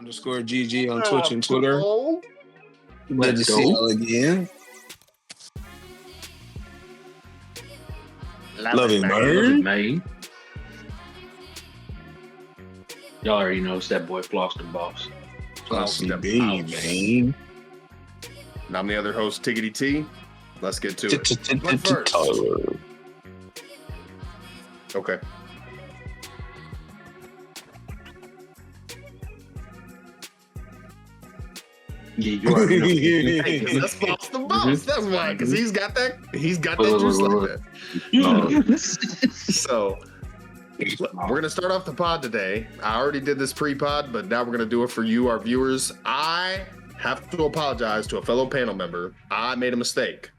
_GG on Twitch and Twitter. Good to see y'all again. Love it, man. Y'all already know it's that boy Floston Boss. Floston B, man. And I'm the other host, Tiggity T. Let's get to it. What first? Okay. Yeah, you already know. Hey, that's Floston Boss. That's why, because he's got that juice like that. So we're gonna start off the pod today. I already did this pre-pod, but now we're gonna do it for you, our viewers. I have to apologize to a fellow panel member. I made a mistake.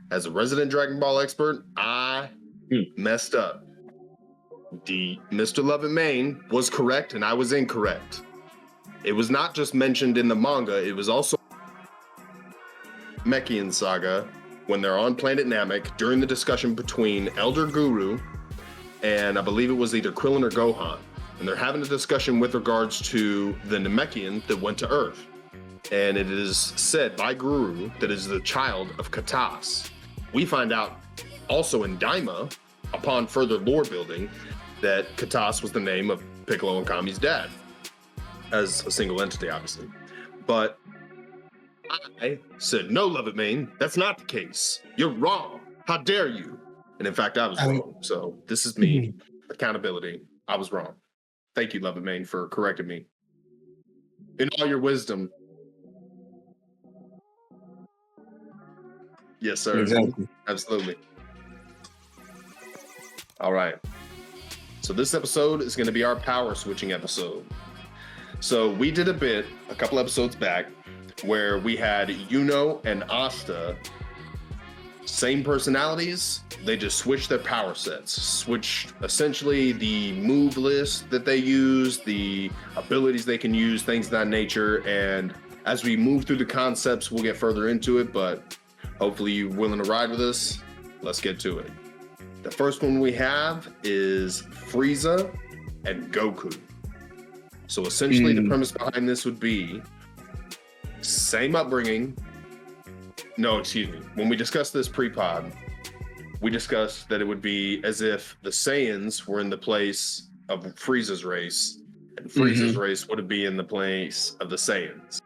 As a resident Dragon Ball expert, I messed up. Mr. Love and Main was correct, and I was incorrect. It was not just mentioned in the manga, it was also Namekian Saga when they're on planet Namek during the discussion between Elder Guru and I believe it was either Krillin or Gohan. And they're having a discussion with regards to the Namekian that went to Earth. And it is said by Guru that is the child of Katas. We find out also in Daima, upon further lore building, that Katas was the name of Piccolo and Kami's dad, as a single entity, obviously. But I said, no, Love It Main, that's not the case. You're wrong. How dare you? And in fact, I was wrong. So this is me. Accountability. I was wrong. Thank you, Love It Main, for correcting me. In all your wisdom. Yes, sir. Exactly. Absolutely. All right. So this episode is going to be our power switching episode. So we did a bit a couple episodes back where we had Yuno and Asta, same personalities, they just switched their power sets, switched essentially the move list that they use, the abilities they can use, things of that nature. And as we move through the concepts, we'll get further into it, but hopefully you're willing to ride with us. Let's get to it. The first one we have is Frieza and Goku. So essentially the premise behind this would be same upbringing. No, excuse me. When we discussed this pre-pod, we discussed that it would be as if the Saiyans were in the place of Frieza's race, and Frieza's race would be in the place of the Saiyans.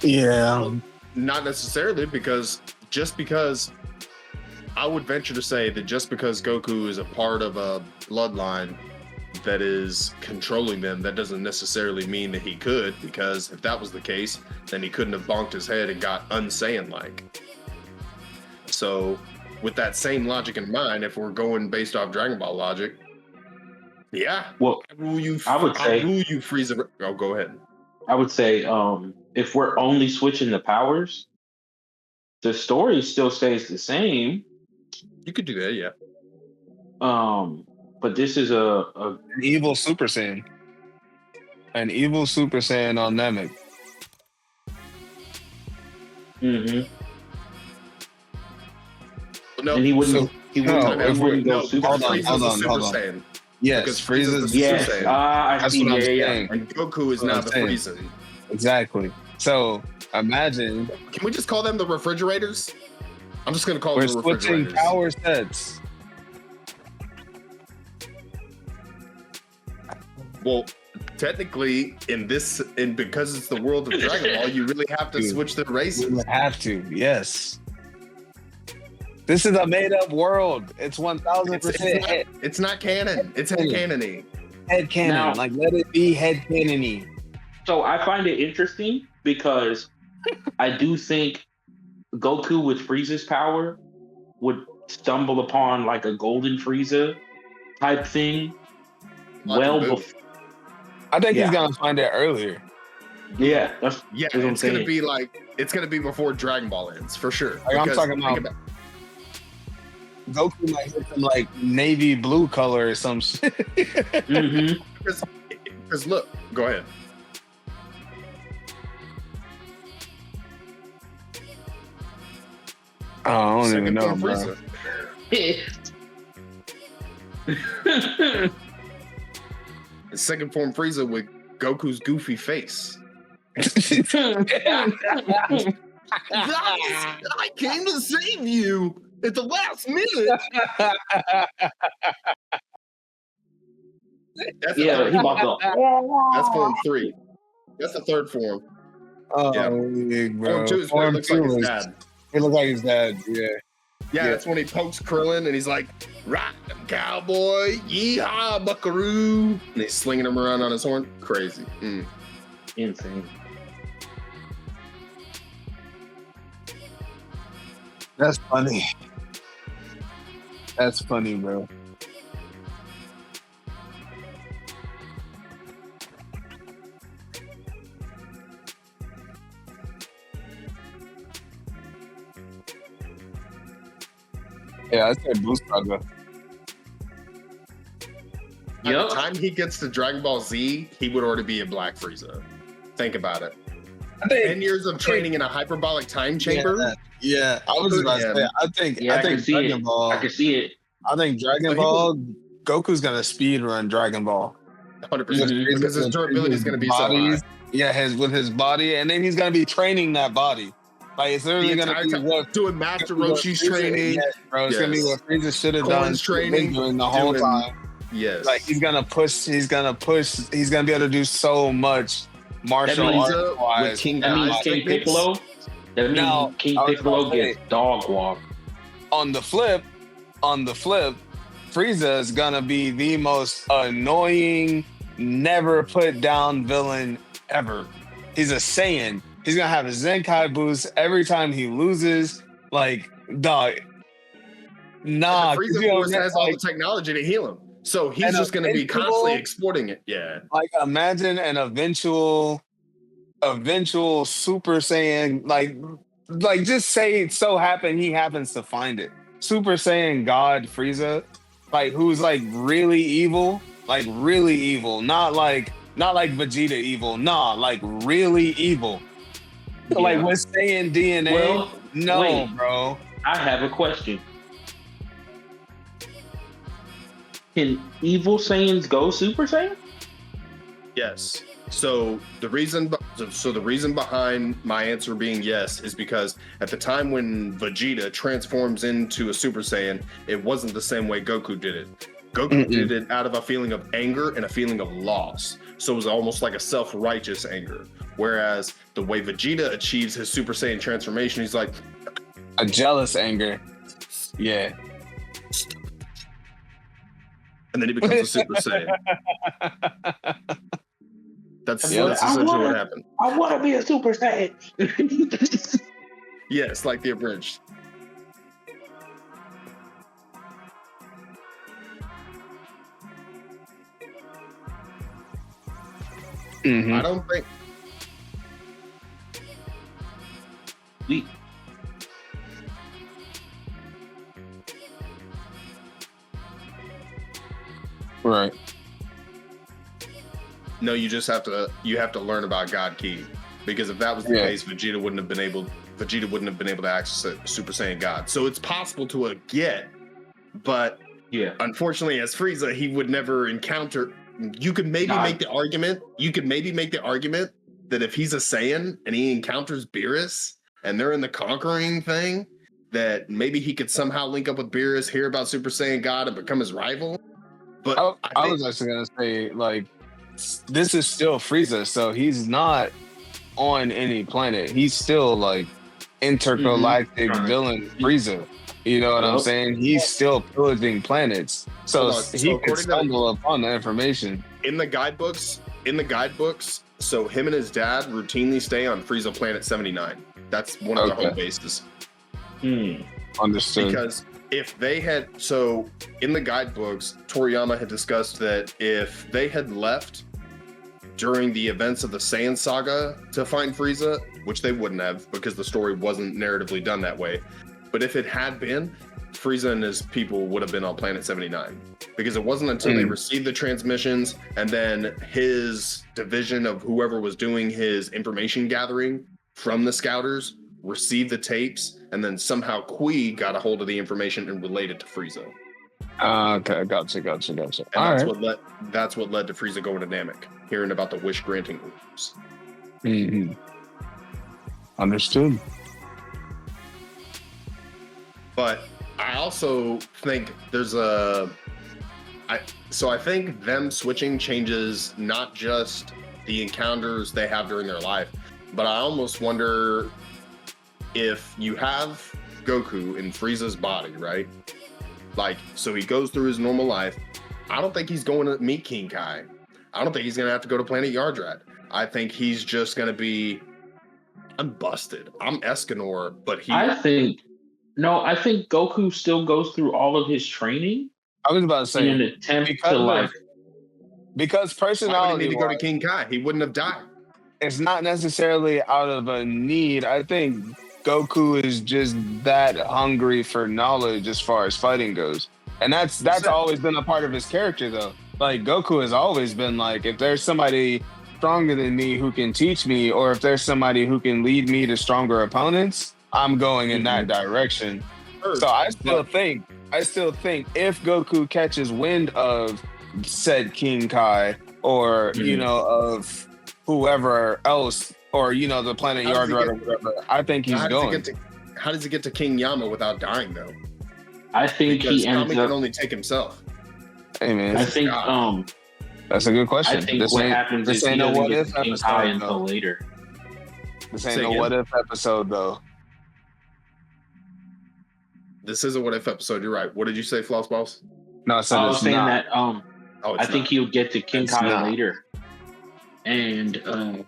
Yeah. Not necessarily, because I would venture to say that just because Goku is a part of a bloodline that is controlling them, that doesn't necessarily mean that he could, because if that was the case, then he couldn't have bonked his head and got un-Saiyan-like. So with that same logic in mind, if we're going based off Dragon Ball logic, yeah. Well, I would say, Frieza. Oh, go ahead. I would say, if we're only switching the powers, the story still stays the same. You could do that, yeah. But this is an evil Super Saiyan. An evil Super Saiyan on Namek. No, and he wouldn't go Super Saiyan. Hold on. Yes, Frieza's yes. Super Saiyan. That's what I'm saying. And Goku is now the Frieza. Exactly. So imagine. Can we just call them the refrigerators? I'm just going to call them the refrigerators. We're switching power sets. Well, technically, because it's the world of Dragon Ball, you really have to switch the races. You have to, yes. This is a made-up world. It's 1,000%. It's not canon. It's headcanon-y. Headcanon. Now, like, let it be headcanon-y. So I find it interesting because I do think Goku with Frieza's power would stumble upon like a golden Frieza type thing. Before. I think he's gonna find it earlier. Yeah, it's gonna be before Dragon Ball ends for sure. Like, I'm talking about Goku might hit some like navy blue color or some shit. Because look, go ahead. I don't even Second know, form bro. Frieza. The second form Frieza with Goku's goofy face. Guys, I came to save you at the last minute. That's the Yeah, third he form. about to. That's form 3. That's the third form. Oh, Yeah. bro. Form 2 is where he looks like his dad. He looks like his dad. Yeah. Yeah, that's when he pokes Krillin and he's like, "Ride him, cowboy! Yeehaw, buckaroo!" And he's slinging him around on his horn. Crazy. Insane. That's funny. That's funny, bro. Yeah, I said Boost Saga. By Yep. the time he gets to Dragon Ball Z, he would already be a Black Frieza. Think about it. I think 10 years of training in a hyperbolic time chamber. Yeah, I was about to say. I think Yeah, I can see Dragon it. Ball. I can see it. I think Dragon But he Ball. Goku's gonna speed run Dragon Ball 100%. Mhm. Because his durability is going to be so high. Yeah, with his body, and then he's gonna be training that body. Like it's literally The gonna entire be time, what doing Master what Roshi's Frieza- training. Yes, bro. It's gonna be Yes. what Frieza should have done Corn's training, doing the whole doing- time. Yes. Like he's gonna push. He's gonna be able to do so much martial means, arts with wise. King That means Kai's King techniques. Piccolo. That means Now, King I was Piccolo about to say- gets dog walk. On the flip, Frieza is gonna be the most annoying, never put down villain ever. He's a Saiyan. He's gonna have a Zenkai boost every time he loses. Like, dog. Nah, And the 'cause Frieza you know, Force has all like, the technology to heal him. So he's And just going to be eventual- constantly exporting it. Yeah. like imagine an eventual Super Saiyan, like just say it so happen he happens to find it. Super Saiyan God Frieza, like who's like really evil, not like Vegeta evil, like really evil. Like Yeah. with Saiyan DNA, Well, no, wait. bro. I have a question. Can evil Saiyans go Super Saiyan? Yes. So the reason behind my answer being yes is because at the time when Vegeta transforms into a Super Saiyan, it wasn't the same way Goku did it. Goku did it out of a feeling of anger and a feeling of loss. So it was almost like a self-righteous anger. Whereas the way Vegeta achieves his Super Saiyan transformation, he's like, A jealous anger. Yeah. and then he becomes a Super Saiyan. That's Yeah, essentially what happened. I want to be a Super Saiyan. Yes, like the abridged. Mhm. I don't think We- Right. No, you just have to learn about God Ki, because if that was the Yeah. case, Vegeta wouldn't have been able to access a Super Saiyan God. So it's possible to get, but yeah. unfortunately, as Frieza, he would never encounter. You could maybe God. make the argument. That if he's a Saiyan and he encounters Beerus and they're in the conquering thing, that maybe he could somehow link up with Beerus, hear about Super Saiyan God, and become his rival. But I I think, was actually gonna say, like, this is still Frieza, so he's not on any planet. He's still like intergalactic Mhm. villain Frieza. You know what I'm Yup. saying? He's still pillaging planets, so Hold on. So he could according to- stumble upon the information. in the guidebooks, so him and his dad routinely stay on Frieza Planet 79. That's one of the Okay. home bases. Understood. Because if they had, so in the guidebooks, Toriyama had discussed that if they had left during the events of the Saiyan saga to find Frieza, which they wouldn't have because the story wasn't narratively done that way, but if it had been, Frieza and his people would have been on Planet 79. Because it wasn't until they received the transmissions and then his division of whoever was doing his information gathering from the scouters received the tapes, and then somehow Kui got a hold of the information and relayed it to Frieza. Okay, gotcha. And All that's what led to Frieza going to Namek, hearing about the wish granting rules. Mm-hmm. Understood. But I also think I think them switching changes not just the encounters they have during their life, but I almost wonder if you have Goku in Frieza's body, right? Like, so he goes through his normal life. I don't think he's going to meet King Kai. I don't think he's going to have to go to Planet Yardrat. I think he's just going to be, I'm busted. I'm Escanor, but I think Goku still goes through all of his training. I was about to say in an attempt to because personality. Why would he need to go to King Kai? He wouldn't have died. It's not necessarily out of a need. I think Goku is just that hungry for knowledge as far as fighting goes. And that's always been a part of his character though. Like Goku has always been like, if there's somebody stronger than me who can teach me, or if there's somebody who can lead me to stronger opponents, I'm going in that direction. So I still think if Goku catches wind of said King Kai or, of whoever else, or, the Planet Yardrat or whatever, I think he's going. How does he get to King Yama without dying, though? I think he ends up... can only take himself. Hey, man. I think... that's a good question. I think what happens is he doesn't get to King Kai until later. This ain't no what if episode, though. This is a what if episode. You're right. What did you say, Floss Boss? No, I was saying that I think he'll get to King Kai later, and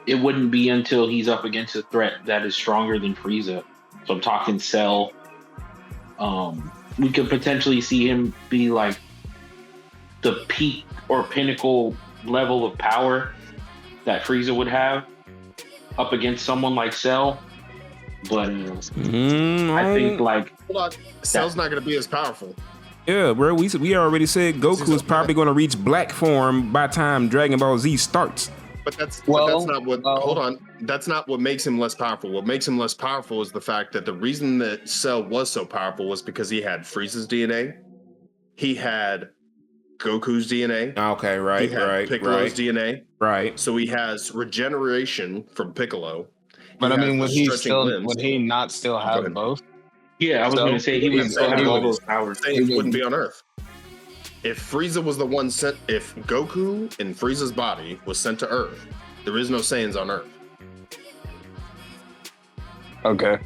it wouldn't be until he's up against a threat that is stronger than Frieza. So I'm talking Cell. We could potentially see him be like the peak or pinnacle level of power that Frieza would have up against someone like Cell. But I think hold on, Cell's not going to be as powerful. Yeah, bro. We already said Goku is probably going to reach black form by time Dragon Ball Z starts. But that's not what. Hold on, that's not what makes him less powerful. What makes him less powerful is the fact that the reason that Cell was so powerful was because he had Frieza's DNA, he had Goku's DNA. Okay, right, he had Piccolo's DNA. Right. So he has regeneration from Piccolo. But I mean, would he not still have both? Yeah, I was going to say he would still have all those powers. He wouldn't be on Earth. If Frieza was the one sent, if Goku in Frieza's body was sent to Earth, there is no Saiyans on Earth. Okay.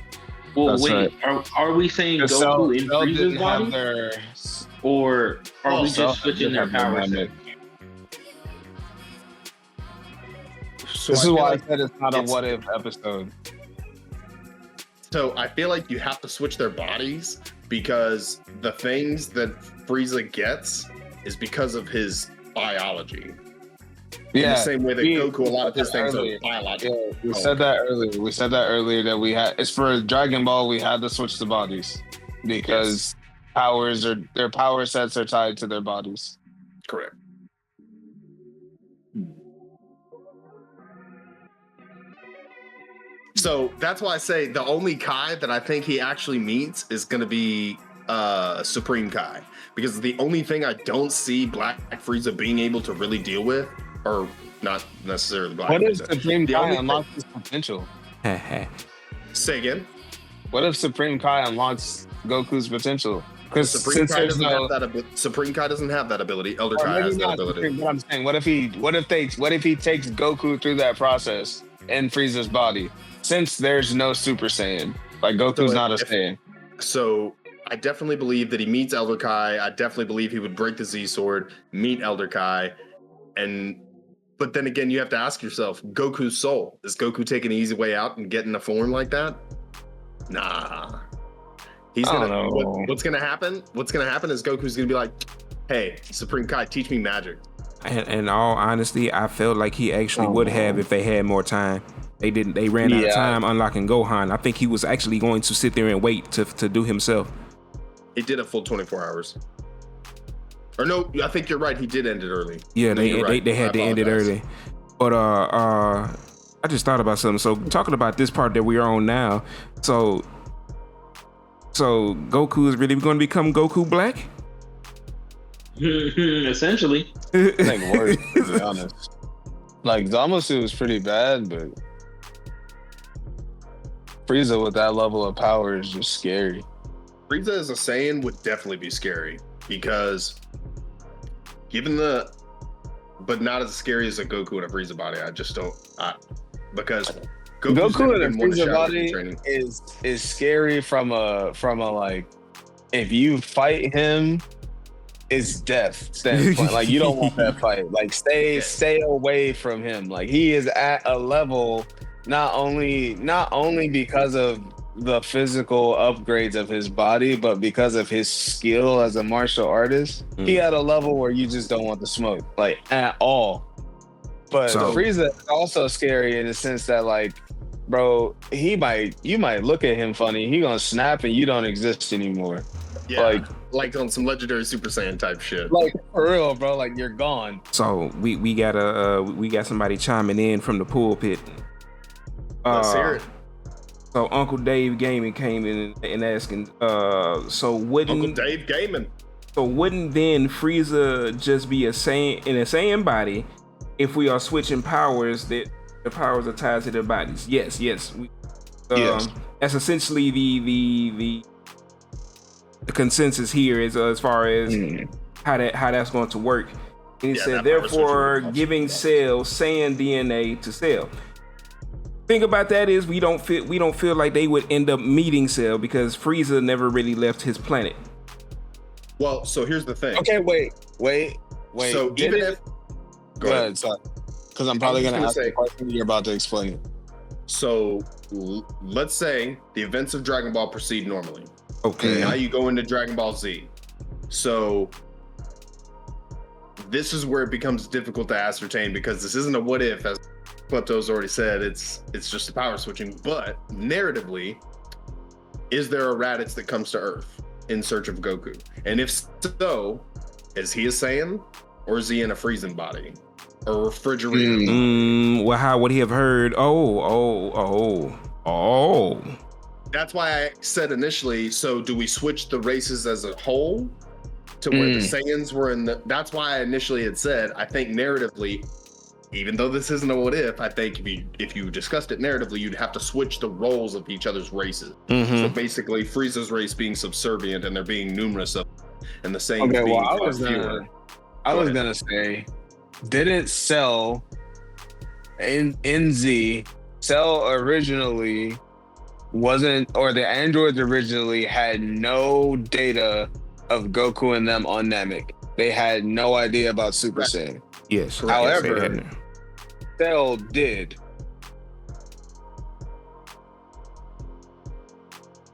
Well, wait, are we saying Goku in Frieza's body? Or are we just switching their powers? So this is why I said it's not a what if episode. So I feel like you have to switch their bodies because the things that Frieza gets is because of his biology. Yeah. In the same way that Goku, a lot of his things are biological. Yeah, we said that earlier. We said that earlier that we had. It's for Dragon Ball. We had to switch the bodies because their power sets are tied to their bodies. Correct. So that's why I say the only Kai that I think he actually meets is going to be Supreme Kai, because the only thing I don't see Black Frieza being able to really deal with, or not necessarily Black Frieza. What if Supreme Supreme Kai unlocks his potential? Say again? What if Supreme Kai unlocks Goku's potential? Because Supreme Kai doesn't have that ability. Elder Kai has that ability. What I'm saying, what if he takes Goku through that process in Frieza's body? Since there's no Super Saiyan, like Goku's not a Saiyan. So I definitely believe that he meets Elder Kai. I definitely believe he would break the Z Sword, meet Elder Kai, but then again, you have to ask yourself, Goku's soul. Is Goku taking the easy way out and getting a form like that? Nah. What's gonna happen? What's gonna happen is Goku's gonna be like, "Hey, Supreme Kai, teach me magic." And in all honesty, I felt like he actually would have if they had more time. They didn't. They ran out of time unlocking Gohan. I think he was actually going to sit there and wait to do himself. He did a full 24 hours. Or no, I think you're right. He did end it early. Yeah, they had to end it early. But I just thought about something. So talking about this part that we're on now, so Goku is really going to become Goku Black? Essentially. I think worse, to be honest. Like Zamasu was pretty bad, but Frieza with that level of power is just scary. Frieza as a Saiyan would definitely be scary because given but not as scary as a Goku and a Frieza body. I just don't, because Goku in a Frieza body is scary from a like, if you fight him, it's death standpoint. Like you don't want that fight. Like stay away from him. Like he is at a level not only because of the physical upgrades of his body, but because of his skill as a martial artist. He at a level where you just don't want to smoke, like at all. But Frieza is also scary in the sense that, like, bro, you might look at him funny, he gonna snap and you don't exist anymore. Yeah, like on some legendary Super Saiyan type shit. Like for real, bro, like you're gone. So we got somebody chiming in from the pulpit. Let's hear it. So Uncle Dave Gaming came in and asking, so wouldn't then Frieza just be a Saiyan body if we are switching powers that the powers are tied to their bodies? Yes. Yes. That's essentially the consensus here is as far as how that's going to work. And he said, therefore, giving Cell Saiyan DNA to Cell. Thing about that is we don't feel like they would end up meeting Cell because Frieza never really left his planet. Well, so here's the thing. Okay, wait. So even if go ahead, sorry, because I'm probably gonna ask the question you're about to explain it. So let's say the events of Dragon Ball proceed normally. Okay. Now you go into Dragon Ball Z. So this is where it becomes difficult to ascertain because this isn't a what if, as Klepto's already said, it's just a power switching. But narratively, is there a Raditz that comes to Earth in search of Goku? And if so, is he a Saiyan or is he in a freezing body or refrigerator? Well, how would he have heard? Oh. That's why I said initially, so do we switch the races as a whole to where the Saiyans were in the... That's why I initially had said, I think narratively, even though this isn't a what if, I think if you discussed it narratively, you'd have to switch the roles of each other's races. So basically, Frieza's race being subservient and there being numerous of them, and the Saiyans being fewer. I was gonna say, didn't Cell in Z, Cell originally wasn't, or the androids originally had no data of Goku and them on Namek. They had no idea about Super Saiyan. Yes. However, Cell did.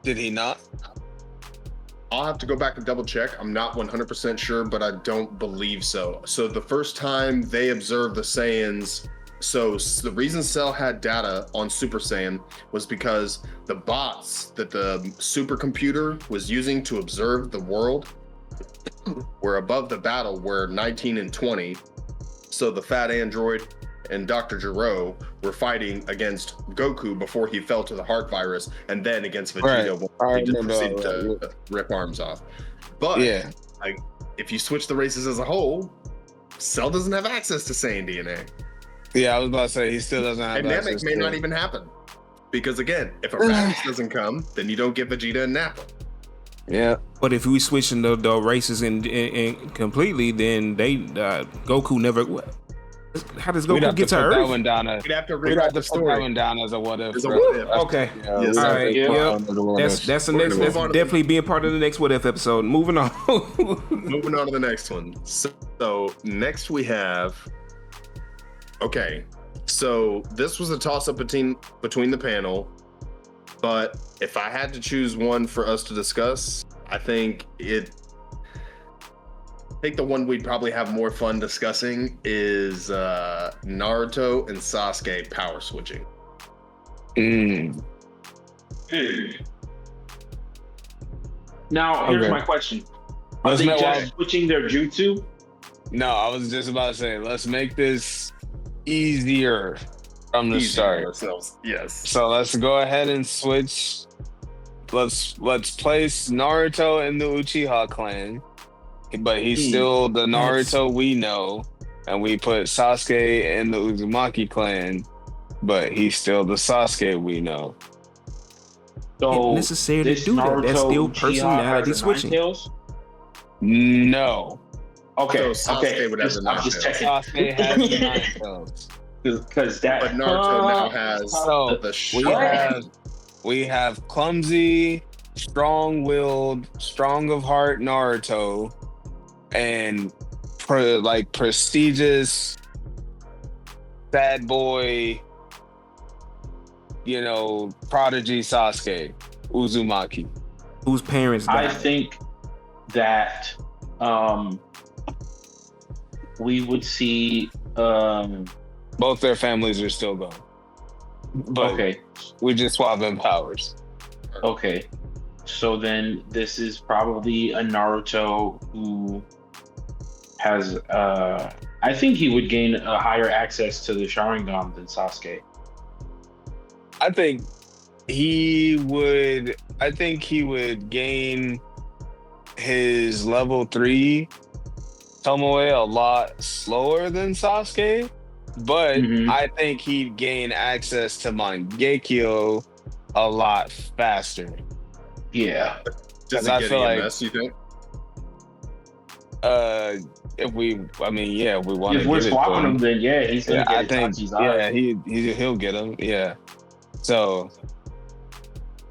Did he not? I'll have to go back and double check. I'm not 100% sure, but I don't believe so. So the first time they observed the Saiyans, so the reason Cell had data on Super Saiyan was because the bots that the supercomputer was using to observe the world were above the battle were 19 and 20. So the fat android and Dr. Gero were fighting against Goku before he fell to the heart virus, and then against Vegeta when he just proceeded to rip arms off. But if you switch the races as a whole, Cell doesn't have access to Saiyan DNA. Yeah, I was about to say he still doesn't have access. And Namek may not even happen. Because again, if a Raditz doesn't come, then you don't get Vegeta and Nappa. Yeah. But if we switch the races in completely, then Goku never... How does Goku get to Earth? We'd have to put that one down as a what if. Okay. Yeah, yes, all right. That's the next. That's definitely being part of the next what if episode. Moving on. Moving on to the next one. So next we have. Okay, so this was a toss up between the panel, but if I had to choose one for us to discuss, I think the one we'd probably have more fun discussing is Naruto and Sasuke power switching. Now, here's my question. Are they just switching their jutsu? No, I was just about to say, let's make this easier. from the easy start. on ourselves. Yes. So let's go ahead and switch. Let's place Naruto in the Uchiha clan, but he's still the Naruto we know, and we put Sasuke in the Uzumaki clan, but he's still the Sasuke we know. So necessary to this do that. That's Naruto still Uchiha personality has a Nine switching. Tails? No, Okay, So Sasuke okay. would have the I'm Nine just Tails. checking. Sasuke has the Nine Tails. Because that. But Naruto now has So the we have clumsy, strong-willed, strong of heart Naruto, and prestigious, sad boy, prodigy Sasuke, Uzumaki. Whose parents I died. think that we would see. Both their families are still gone. But Okay, we just swap in powers. okay. So then this is probably a Naruto who has. I think he would gain a higher access to the Sharingan than Sasuke. I think he would gain his level 3 Tomoe a lot slower than Sasuke, but Mhm. I think he'd gain access to Mangekyo a lot faster. Yeah. Does I it get feel like- EMS, you think? If we want to If we're give it to swapping him. him, then yeah, he's gonna I get think Itachi's eyes. he'll get him. Yeah. So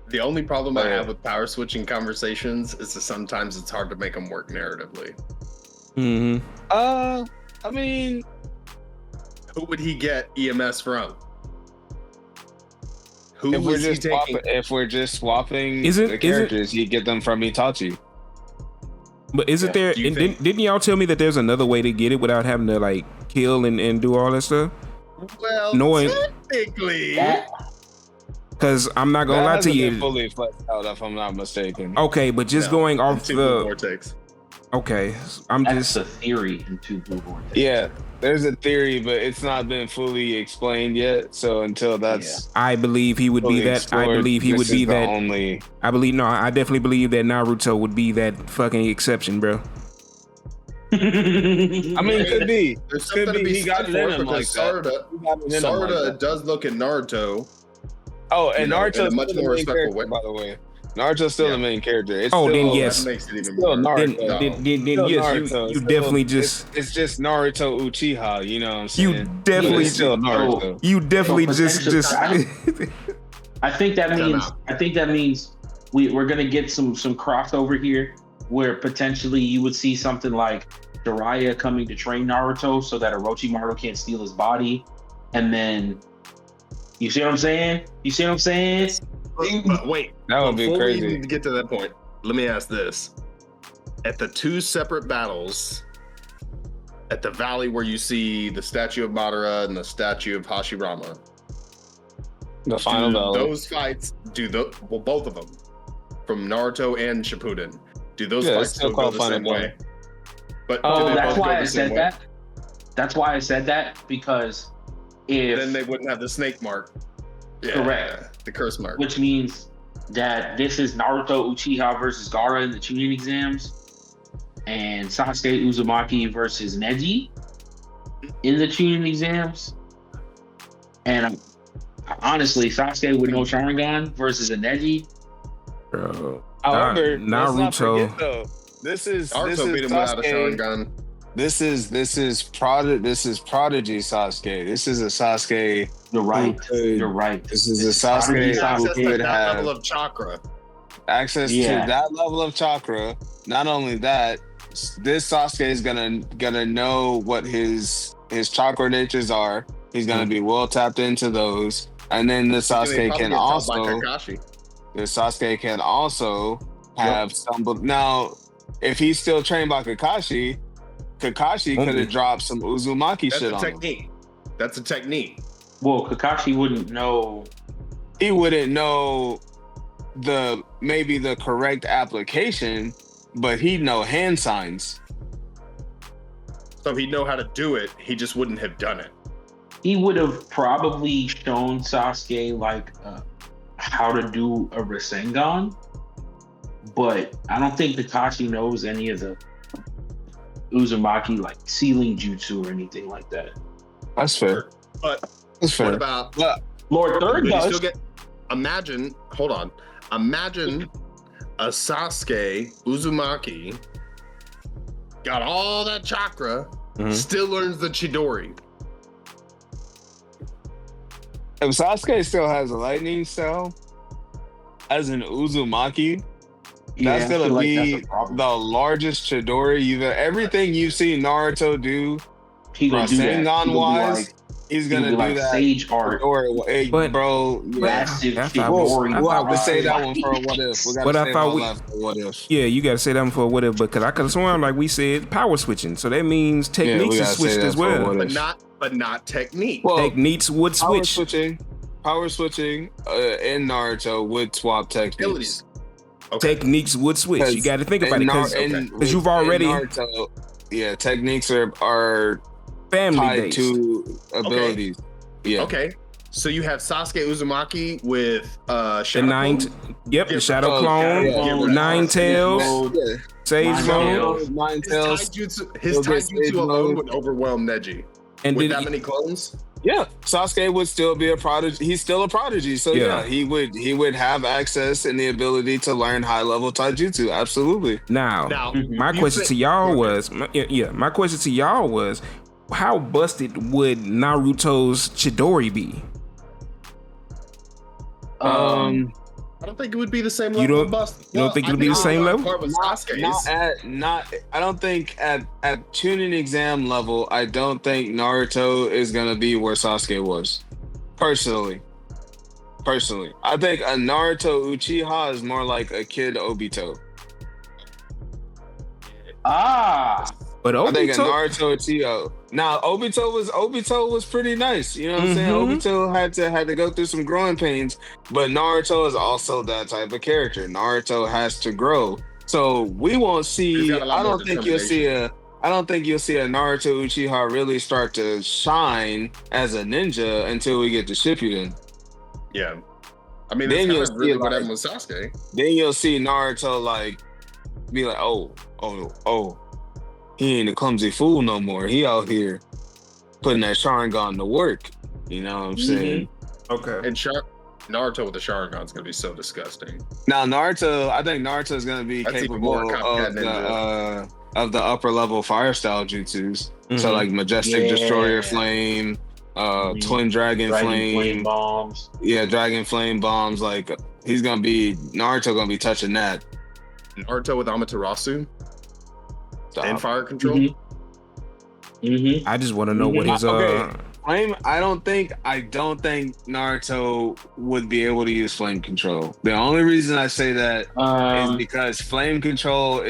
The only problem I But- have with power switching conversations is that sometimes it's hard to make them work narratively. Mm-hmm. I mean, Who would he get EMS from? Who if we're was he just taking? swapping Isn't- the characters, you get them from Itachi. But isn't Yeah. there? Do you And think- didn't y'all tell me that there's another way to get it without having to like kill and do all that stuff? Well, Knowing- technically, That- Because I'm not gonna That lie to hasn't been you. fully fleshed out, if I'm not mistaken. Okay, but just No, going off Two Blue the. Vortex. Okay, I'm That's just. the theory in Two Blue Vortex. Yeah, there's a theory, but it's not been fully explained yet. So until that's I believe he would fully be that. I explored, believe he this would be is the that. only. I believe no. I definitely believe that Naruto would be that fucking exception, bro. I mean, could be. There's Could something to be be he got said it in for it him like because that. He got it in him like Sarada that. does look at Naruto. Oh, and in a Naruto's much still the more main respectful character, way. by the way. Naruto's still the main character. It's Oh, still, then That yes. makes it even Still more. Naruto. No. Then Still yes, Naruto. you Still- definitely just. It's just Naruto Uchiha. You know what I'm You saying? definitely. It's still Naruto. You definitely So just. I think that Time means. out. I think that means we're gonna get some crossover here, where potentially you would see something like Jiraiya coming to train Naruto so that Orochimaru can't steal his body, and then you see what I'm saying? You see what I'm saying? But wait, That would be before we crazy. even get to that point, let me ask this: at the two separate battles, at the valley where you see the statue of Madara and the statue of Hashirama, The final battle. those fights both of them, from Naruto and Shippuden, do those Yeah, it's fights still still go called the final same battle. way? But Oh, do they That's both go why the I same said way? that. That's why I said that, because if Then they wouldn't have the snake mark. Yeah, Correct. the curse mark. which means that this is Naruto Uchiha versus Gaara in the Chunin exams, and Sasuke Uzumaki versus Neji in the Chunin exams. And honestly, Sasuke with no Sharingan versus a Neji. Bro. However, Na- let's not Naruto- forget, though, this is Naruto beat him without a Sasuke. Sharingan. This is prodigy Sasuke. This is a Sasuke. You're right. who could- You're right. This is a This prodigy Sasuke Access who to could that have level of chakra. access Yeah. to that level of chakra. Not only that, this Sasuke is gonna know what his chakra natures are. He's gonna be well tapped into those, and then the They Sasuke probably can get taught by also Kakashi. the Sasuke can also have stumbled. Now, if he's still trained by Kakashi, Kakashi Won't could be. have dropped some Uzumaki That's shit a on him. technique. That's a technique. Well, Kakashi wouldn't know. He wouldn't know maybe the correct application, but he'd know hand signs. So he'd know how to do it. He just wouldn't have done it. he would have probably shown Sasuke like how to do a Rasengan, but I don't think Itachi knows any of the Uzumaki like sealing jutsu or anything like that. That's fair. But That's fair. what about Lord Third but you does. still get? Imagine a Sasuke Uzumaki got all that chakra, still learns the Chidori. If Sasuke still has a lightning cell as an Uzumaki, that's I gonna feel like be that's a problem. the largest Chidori you've everything you've seen Naruto do He gonna do that. He Rasengan gonna be wise, like- he's he gonna be do like that. Sage art. Hey, But- bro, Massive I shit. thought- we'll have to say that Right. one for a what if. We got But to I say thought one we- last for what if. Yeah, you gotta say that one for whatever, because I could have sworn, like we said, power switching. So that means techniques we is gotta say switched that as for well. what But if. not technique. Well, Techniques would power switch. switching in Naruto would swap techniques. Abilities. Okay. Techniques would switch. You got to think about it, because you've already Naruto, techniques are family tied based. to abilities. Yeah. Okay. So you have Sasuke Uzumaki with The Shadow nine, Clone? yep, the Give- Shadow oh, Clone, yeah. Nine Tails, Yeah. Sage Nine Mode, Tails. Nine His Tails. taijutsu Sage alone Mode. would overwhelm Neji. and With did that many clones? Yeah, Sasuke would still be a prodigy. He's still a prodigy, so Yeah. he would have access and the ability to learn high level taijutsu. Absolutely. now. Now, My you question say- to y'all Go ahead. was, my question to y'all was, how busted would Naruto's Chidori be? Um, I don't think it would be the same You level don't- of bust. you don't think it would be the same level? Part with Sasuke's. I don't think at tuning exam level, I don't think Naruto is gonna be where Sasuke was. Personally, I think a Naruto Uchiha is more like a kid Obito. But I think a Obito, Naruto Uchiha. Now Obito was pretty nice. You know what I'm saying? Mhm. Obito had to go through some growing pains, but Naruto is also that type of character. Naruto has to grow. So we won't He's see. got a lot I more don't think you'll see a Naruto Uchiha really start to shine as a ninja until we get to Shippuden. Yeah. I mean, Then that's you'll kind of really see, what like- happened with Sasuke. Then you'll see Naruto like be like, oh, he ain't a clumsy fool no more. He out here putting that Sharingan to work. You know what I'm saying? okay. And Naruto with the Sharingan is going to be so disgusting. Now Naruto, I think Naruto is going to be That's even capable more copycat of the upper level fire style jutsus. Mhm. So like Majestic Yeah. Destroyer Flame, Mhm. Twin Dragon, Flame, Flame bombs. yeah, Dragon Flame bombs. Like Naruto gonna be touching that. Naruto with Amaterasu Stop. and fire control. Mm-hmm. I just want to know what his Okay. Flame, I don't think Naruto would be able to use flame control. The only reason I say that is because flame control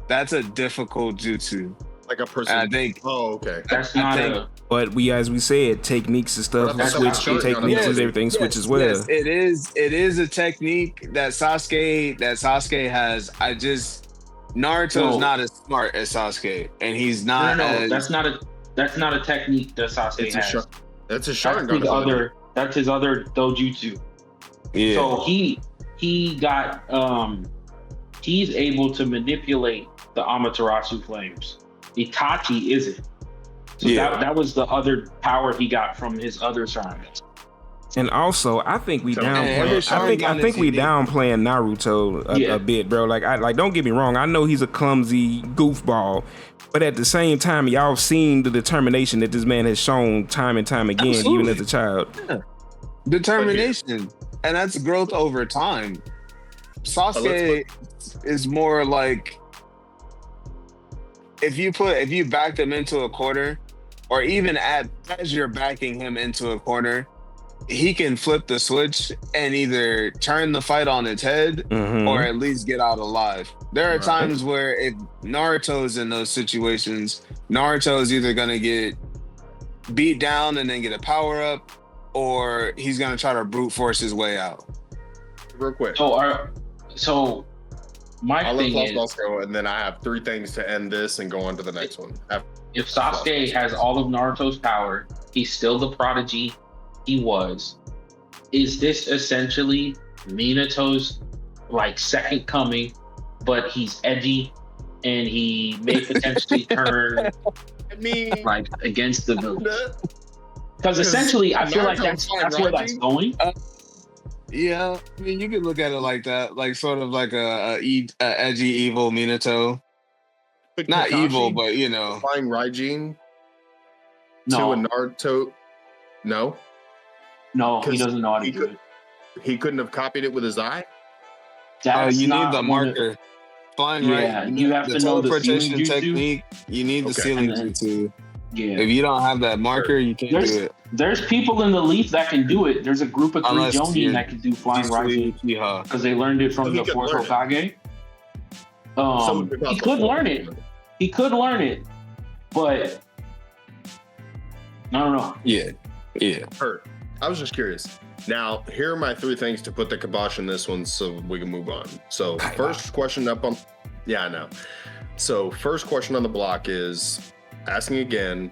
that's a difficult jutsu. Like a person. I think Oh, okay. That's I not think- a. But we, as we said, techniques and stuff That's switch. what I'm Techniques saying. and everything switch as well. Yes, it is a technique that Sasuke has. Naruto's No. not as smart as Sasuke, and he's not No, as that's not a technique that Sasuke It's a has. That's a That's Sharingan. That's his other dojutsu. yeah. So he got he's able to manipulate the Amaterasu flames. Itachi isn't. So Yeah. that was the other power he got from his other Sharingan. And also, I think we So- every downplaying. I Sharingan think is we unique. downplaying Naruto Yeah. a bit, bro. Like, don't get me wrong. I know he's a clumsy goofball, but at the same time, y'all seen the determination that this man has shown time and time again, even Absolutely. as a child. Determination, and that's growth over time. Sasuke is more like if you backed him into a corner, or even as you're backing him into a corner, he can flip the switch and either turn the fight on its head Mhm. or at least get out alive. There are Right. times where if Naruto's in those situations, Naruto is either gonna get beat down and then get a power up, or he's gonna try to brute force his way out. Real quick. So my I'll let thing Klaus is, Boss go, and then I have 3 things to end this and go on to the next one. if Sasuke has all of Naruto's power He's still the prodigy he was. Is this essentially Minato's like second coming, but he's edgy and he may potentially turn like against the villain? Because essentially, I feel like that's where that's going. Yeah, I mean, you could look at it like that, like sort of like a edgy, evil Minato. But Not Kakashi evil, but you know, flying Raijin to No, a Naruto. No, no, he 'Cause doesn't know how to he do could- it. he couldn't have copied it with his eye. That's you need not the one of- marker. Flying Yeah, right, you have the to know the teleportation ceiling jutsu. technique. You need the Okay. ceiling And then- jutsu. Yeah, If you don't have that marker, you can't There's- do it. there's people in the Leaf that can do it. There's a group of three Unless Jonin you're that can do flying Raijin Uchiha. because they learned it So from he the could fourth learn it. Hokage. Someone He possibly- could learn it. He could learn it, but I don't know. Yeah, yeah. Hurt. I was just curious. Now, here are my 3 things to put the kibosh in this one so we can move on. So, first question up on. Yeah, I know. So, first question on the block is asking again,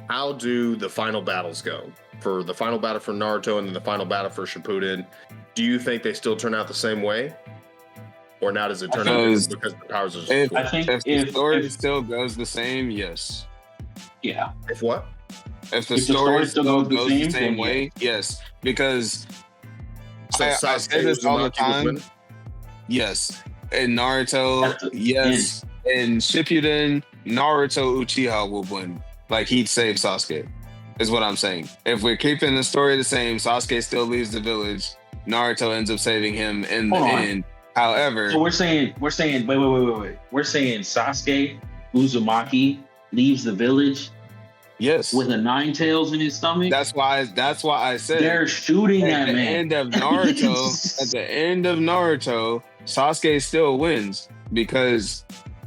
how do the final battles go? For the final battle for Naruto and then the final battle for Shippuden, do you think they still turn out the same way? Or now does it turn out Because different because the powers are if- I think If the if story still goes the same, yes. yeah, If what? If the If the story story still still goes the same then way, yes. Because So I Sasuke say this all the Uzumaki would time. win? Yes. In Naruto, That's the yes. In Shippuden, Naruto Uchiha will win. Like, he'd save Sasuke, is what I'm saying. If we're keeping the story the same, Sasuke still leaves the village. Naruto ends up saving him in the Hold on. end. However, so we're saying wait. We're saying Sasuke Uzumaki leaves the village yes. with a 9 tails in his stomach. That's why I said They're shooting at that the man. end of Naruto, at the end of Naruto, Sasuke still wins because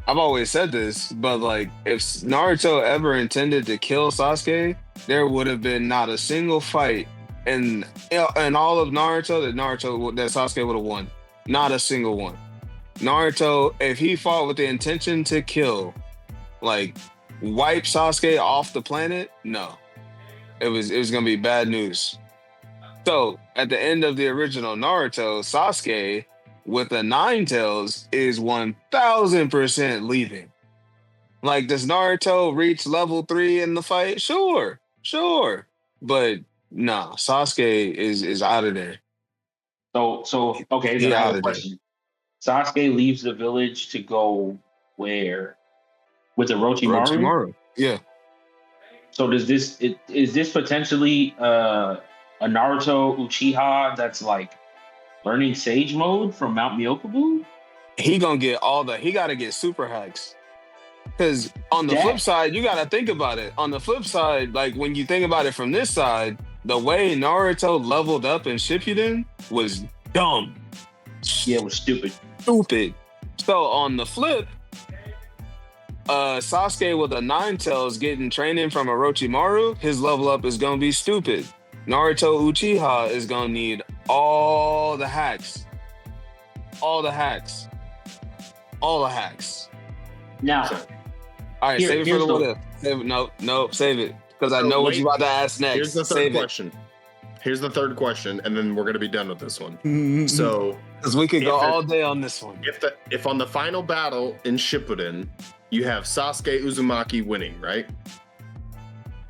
I've always said this, but like if Naruto ever intended to kill Sasuke, there would have been not a single fight in all of Naruto that Sasuke would have won. Not a single one. Naruto, if he fought with the intention to kill, like wipe Sasuke off the planet, no. It was gonna be bad news. So at the end of the original Naruto, Sasuke with the 9 tails is 1000% leaving. Like, does Naruto reach level 3 in the fight? Sure. But nah, Sasuke is out of there. So okay, then Yeah, I have I a question. Sasuke leaves the village to go where? With Orochimaru? Orochimaru. Yeah. So is this potentially a Naruto Uchiha that's like learning Sage mode from Mount Myokubu? He gotta get super hacks. Because on the Yeah. flip side, you gotta think about it. On the flip side, like when you think about it from this side, the way Naruto leveled up in Shippuden was dumb. Yeah, it was stupid. Stupid. So on the flip, Sasuke with a 9 tails getting training from Orochimaru, his level up is gonna be stupid. Naruto Uchiha is gonna need all the hacks. All the hacks. Now, All right, Here- save it for here's the the- what if. Save it. No, save it. Because I So know what wait, you're about to ask next. Here's the third Save question. Here's the third question, and then we're gonna be done with this one. it. So Because we could go if it- all day on this one. if on the final battle in Shippuden, you have Sasuke Uzumaki winning, right?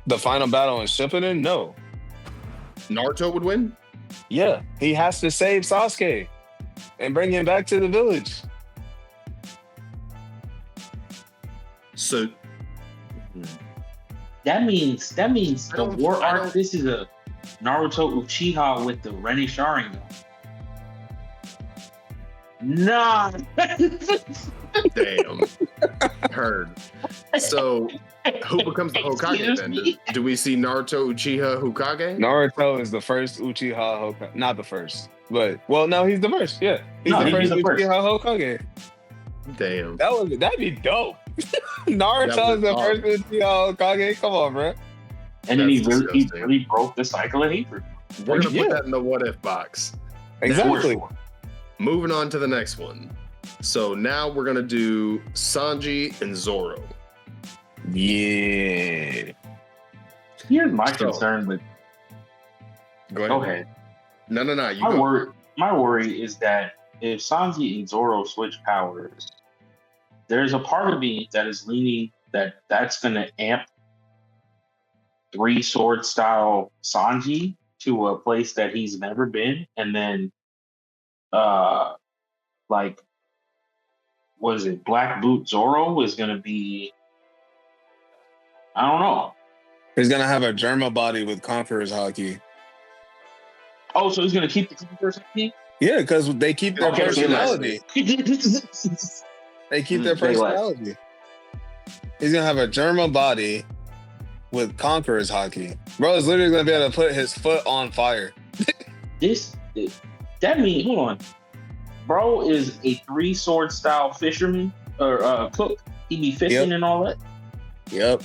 The final battle in Shippuden? No. Naruto would win? Yeah, he has to save Sasuke and bring him back to the village. So that means I the don't- war I arc. don't- This is a Naruto Uchiha with the Ren Sharingan. Nah. damn. Heard. So who becomes the Hokage Excuse then? me? Do we see Naruto Uchiha Hokage? Naruto is the first Uchiha Hokage. Not the first, but well, no, he's the first. Yeah, he's No, the he's first the first. Uchiha Hokage. Damn. That'd be dope. That Naruto was is the hard. first Uchiha Hokage. Come on, bro. And then he That's really disgusting. broke the cycle of hatred. We're gonna Yeah. put that in the what if box. Exactly. Moving on to the next one. So now we're gonna do Sanji and Zoro. Yeah. Here's my So- concern with. Go ahead. Go ahead. No. You go. My worry is that if Sanji and Zoro switch powers, there's a part of me that is leaning that that's going to amp 3 sword style Sanji to a place that he's never been, and then, like, what is it? Black Boot Zoro is going to be. I don't know. He's gonna have a Germa body with Conqueror's Haki. Oh, so he's going to keep the first team? Yeah, because they keep their Okay, personality. They keep their Say less. personality. He's gonna have a Germa body with Conqueror's Haki. Bro is literally gonna be able to put his foot on fire. That means, hold on. Bro is a 3 sword style fisherman or cook. He be fishing and all that. Yep.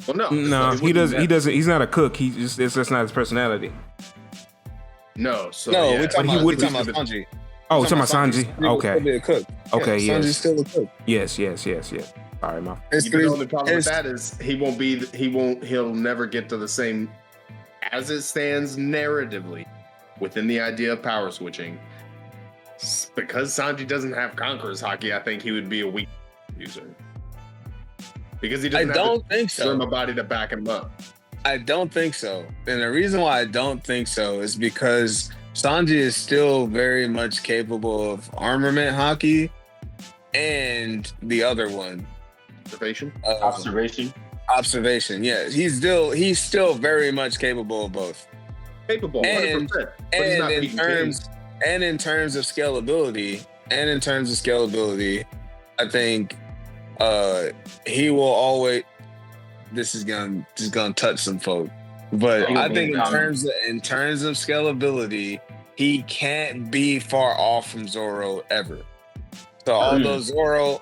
Well, no. No, It's he doesn't. that- He doesn't. He's not a cook. It's just not his personality. No. So No, yeah. we're talking But he about, would we talking about Sanji. Oh, We're talking about Sanji. He's still Okay. a cook. Okay, Yeah, yes. Sanji's still a cook. Yes. Sorry, my. The only problem with that is he'll never get to the same as it stands narratively within the idea of power switching. Because Sanji doesn't have Conqueror's Haki, I think he would be a weak user. Because he I doesn't don't think have so. a body to back him up. I don't think so. And the reason why I don't think so is because Sanji is still very much capable of armament Haki and the other one. Observation? Observation. Yeah, he's still very much capable of both. Capable, 100%. But he's And not in beating terms of scalability, I think he will always. This is gonna touch some folk, but I think in terms of scalability, he can't be far off from Zoro ever. So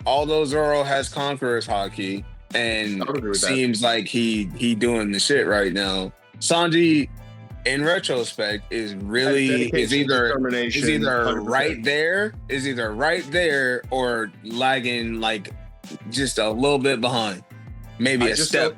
although Zoro has Conqueror's Haki and I would agree with that. seems like he doing the shit right now, Sanji, in retrospect, is either 100%. is either right there or lagging like just a little bit behind. Maybe a step.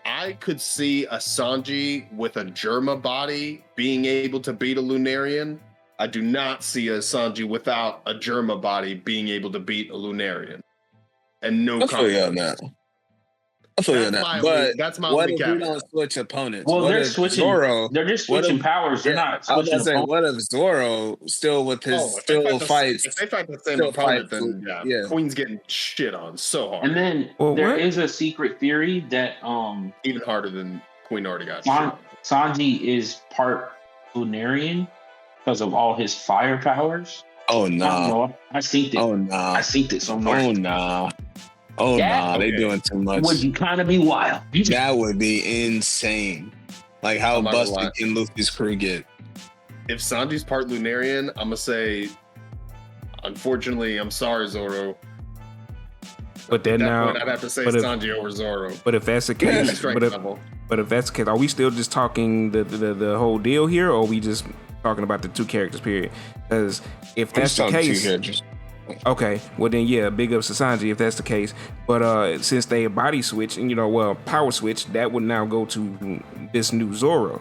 I could see a Sanji with a Germa body being able to beat a Lunarian. I do not see a Sanji without a Germa body being able to beat a Lunarian. And no I feel you on that. But that's my what only if we caveat. don't switch opponents? Well, what they're if switching. Zoro, They're just what switching if- powers. They're not I was switching. gonna say, what if Zoro still with his Oh, if they fights? If they fight the same still opponent, fight then for- yeah, yeah. Queen's getting shit on so hard. And then Well, there what? is a secret theory that Even harder than Queen already got shit. Sanji is part Lunarian because of all his fire powers. Oh I don't nah! know. I synced it. Oh nah! I synced it somewhere. Oh nah! Oh That- nah! They Okay. doing too much. Would kind of be wild. That would be insane. Like how I'm not gonna lie. busted can Luffy's crew get? If Sanji's part Lunarian, I'm gonna say, unfortunately, I'm sorry, Zoro. But then At that now, point, I'd have to say but if- Sanji over Zoro. but if that's the case, Strength level. but if that's the case, are we still just talking the whole deal here, or are we just talking about the 2 characters period? Because if that's the case, okay, well then yeah, big ups to Sanji if that's the case. But since they body switch and power switch, that would now go to this new Zoro.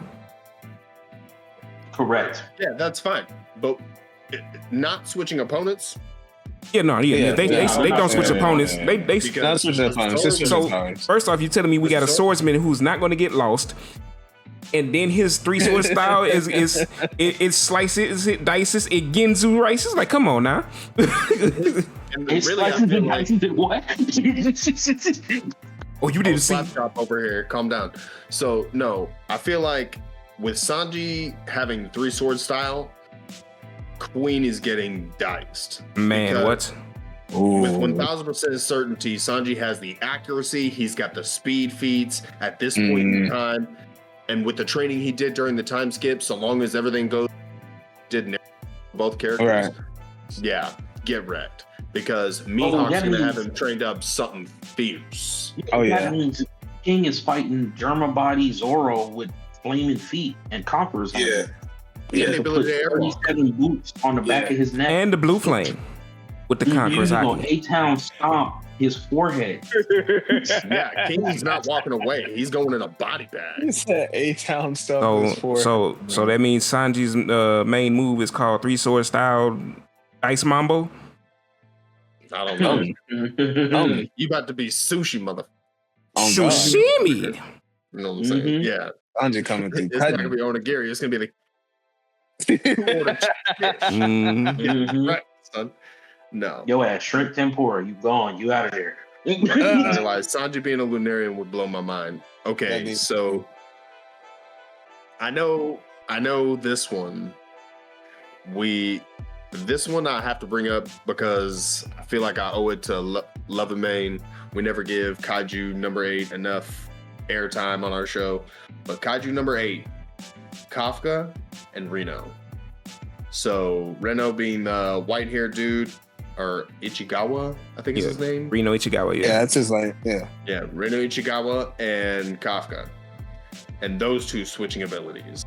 Correct. Yeah, that's fine. But not switching opponents. Yeah, no, yeah, they don't switch yeah, opponents. yeah. They Because That's what they're fine. It's just So- switching powers. first off, you telling me we got a swordsman who's not going to get lost, and then his 3 sword style it slices, it dices, it Genzu rices. Like, come on now. And It's really, I like, feel like what? Oh, you didn't see? Slapshot over here. Calm down. So no, I feel like with Sanji having 3 sword style, Queen is getting diced. Man, Because what? With 1000% certainty, Sanji has the accuracy. He's got the speed feats at this point in time, and with the training he did during the time skip, so long as everything goes, both characters. Right. Yeah, get wrecked because Oh, Mihawk's that gonna have means- him trained up something fierce. Oh, yeah. That means King is fighting Germa body Zoro with flaming feet and Conqueror's. Yeah. Yeah, the ability to airwalk. 37 boots on the back of his neck. And the blue flame with the Conqueror's He's gonna Haki. A-Town stomp his forehead. Yeah, King's not walking away. He's going in a body bag. It's that A-Town stuff. So that means Sanji's main move is called 3-sword style Ice Mambo. I don't know. You about to be sushi, mother. Sushimi. You know what I'm saying? Mhm. Yeah. Sanji coming through. It's not gonna be onigiri. It's gonna be like Mhm. right, son. No. Yo ass shrimp tempura, you gone, you out of there. Otherwise, Sanji being a Lunarian would blow my mind. Okay, so I know this one. This one I have to bring up because I feel like I owe it to Love and Main. We never give Kaiju number 8 enough airtime on our show, but Kaiju number 8, Kafka and Reno. So Reno being the white-haired dude, or Ichigawa, I think is his name. Reno Ichigawa, Yeah, that's his like, yeah. Yeah, Reno Ichigawa and Kafka. And those two switching abilities.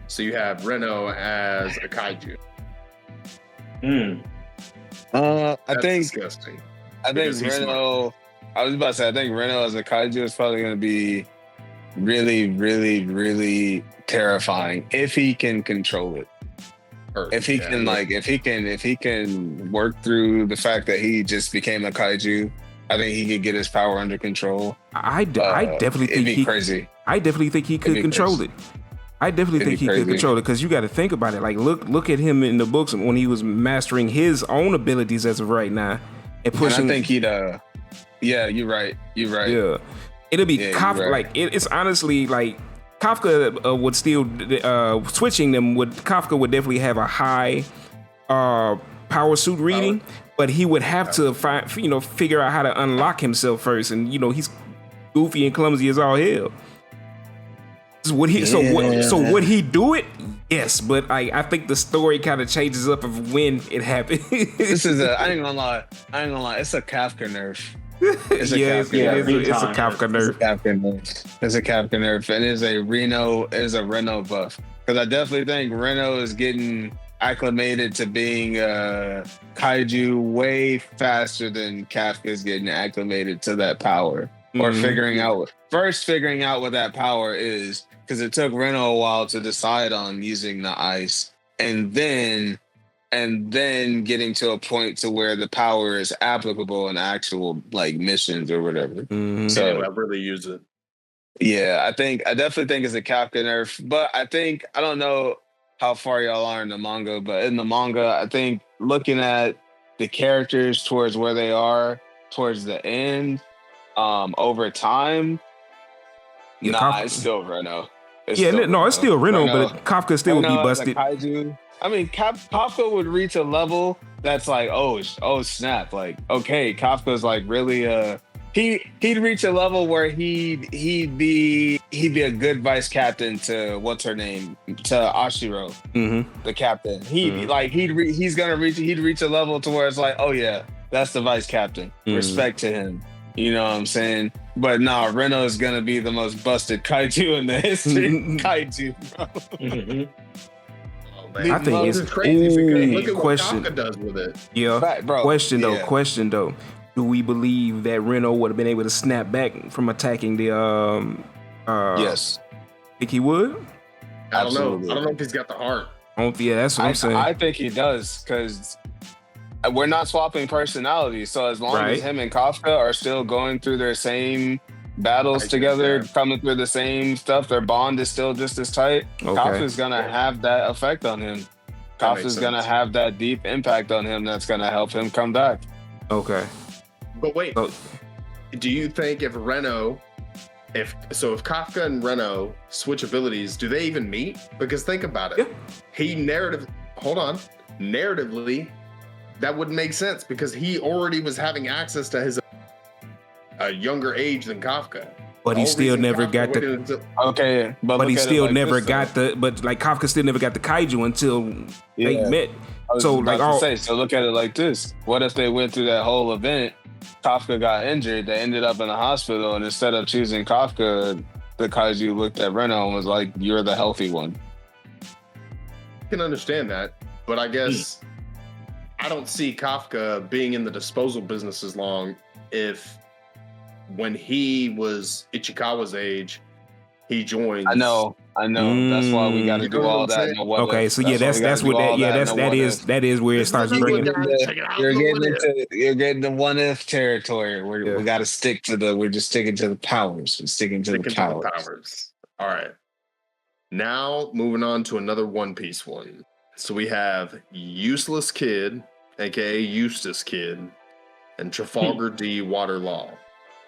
So you have Reno as a kaiju. I That's think disgusting. I think because he's Reno. I was about to say I think Reno as a kaiju is probably going to be really, really, really terrifying if he can control it. If he can work through the fact that he just became a kaiju, I think he could get his power under control. I definitely think it'd be crazy. I definitely think he could control it. I definitely think he could control it because you got to think about it. Like look at him in the books when he was mastering his own abilities as of right now and pushing. And I think he'd. Yeah, you're right. Yeah, it'll be Kafka. Right. Like it's honestly like Kafka would still switching them. Kafka would definitely have a high power suit reading, but he would have to figure out how to unlock himself first. And he's goofy and clumsy as all hell. Would he? So would he do it? Yes, but I think the story kind of changes up of when it happened. This is I ain't gonna lie. It's a Kafka nerf. It's a Kafka nerf. It's a Kafka nerf, and it's a Reno buff. Because I definitely think Reno is getting acclimated to being a kaiju way faster than Kafka is getting acclimated to that power, or figuring out what that power is. Because it took Reno a while to decide on using the ice, and then getting to a point to where the power is applicable in actual like missions or whatever. So I really use it. Yeah, I definitely think it's a Kafka nerf, but I don't know how far y'all are in the manga, but in the manga, I think looking at the characters towards where they are towards the end, over time, it's still Reno. It's still Reno, but Kafka still would be busted. I mean, Kafka would reach a level that's like, oh snap! Like, okay, Kafka's like really he'd reach a level where he'd be a good vice captain to what's her name, to Ashiro, the captain. He'd reach a level to where it's like, oh yeah, that's the vice captain. Respect to him. You know what I'm saying? But Reno is gonna be the most busted kaiju in the history. Kaiju, bro. I think it's crazy because look at question. what Kafka does with it. Yeah. Right, bro. Question though. Do we believe that Reno would have been able to snap back from attacking the yes. Think he would? I don't know if he's got the heart. That's what I'm saying. I think he does, because we're not swapping personalities. So as long as him and Kafka are still going through their same battles together, coming through the same stuff, their bond is still just as tight. Kafka's gonna have that effect on him. Kafka's gonna have that deep impact on him that's gonna help him come back. Okay. But wait, do you think if Kafka and Reno switch abilities, do they even meet? Because think about it. Yeah. Narratively, that wouldn't make sense because he already was having access to his a younger age than Kafka. But he still never got Kafka still never got the kaiju until they met. So look at it like this. What if they went through that whole event, Kafka got injured, they ended up in a hospital, and instead of choosing Kafka, the kaiju looked at Reno and was like, you're the healthy one. I can understand that, but I guess I don't see Kafka being in the disposal business as long if when he was Ichikawa's age, he joins. I know. That's why we got to You do know what all I'm that. saying? In the what Okay, if. so yeah, that's what that. Yeah, that is where it starts bringing. You're getting the what if territory. We got to stick to we're just sticking to the powers. We're sticking to the powers. All right. Now moving on to another One Piece one. So we have Useless Kid, aka Eustace Kid, and Trafalgar D. Waterlaw.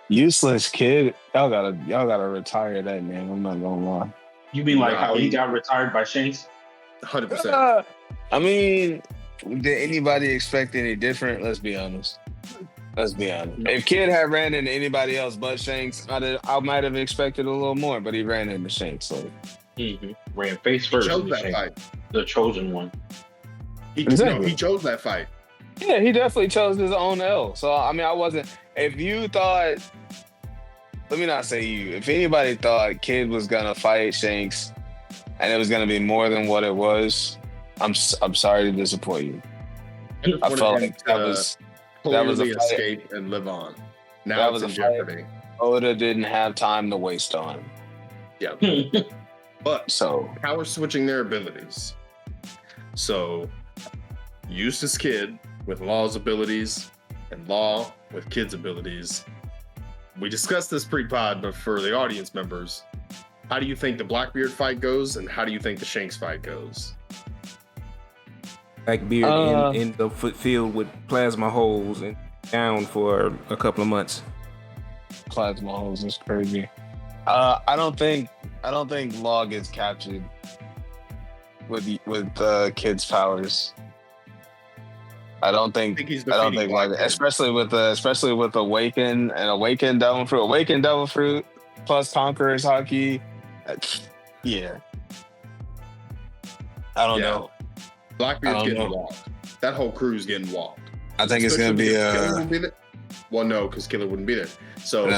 Useless Kid. Y'all gotta retire that name. I'm not gonna lie. You mean like how he got retired by Shanks? 100%. I mean, did anybody expect any different? Let's be honest. If Kid had ran into anybody else but Shanks, I might have expected a little more, but he ran into Shanks. So ran face first. He chose that fight. The chosen one. He chose that fight. Yeah, he definitely chose his own L. So I mean, I wasn't. If you thought, let me not say you. If anybody thought Kid was gonna fight Shanks, and it was gonna be more than what it was, I'm sorry to disappoint you. I felt like that was a escape and live on. Now that it's was in a jeopardy. Oda didn't have time to waste on. Yeah. But So power switching their abilities. So Eustace Kid with Law's abilities and Law with Kid's abilities. We discussed this pre-pod, but for the audience members, how do you think the Blackbeard fight goes, and how do you think the Shanks fight goes? Blackbeard in the field with plasma holes and down for a couple of months. Plasma holes is crazy. I don't think Law gets captured with Kid's powers. I don't think like, especially with Awaken and Awaken Devil Fruit plus Conqueror's Haki. Yeah. I don't know. Blackbeard's getting walked. That whole crew's getting walked. I think it's gonna be well, no, because Killer wouldn't be there. So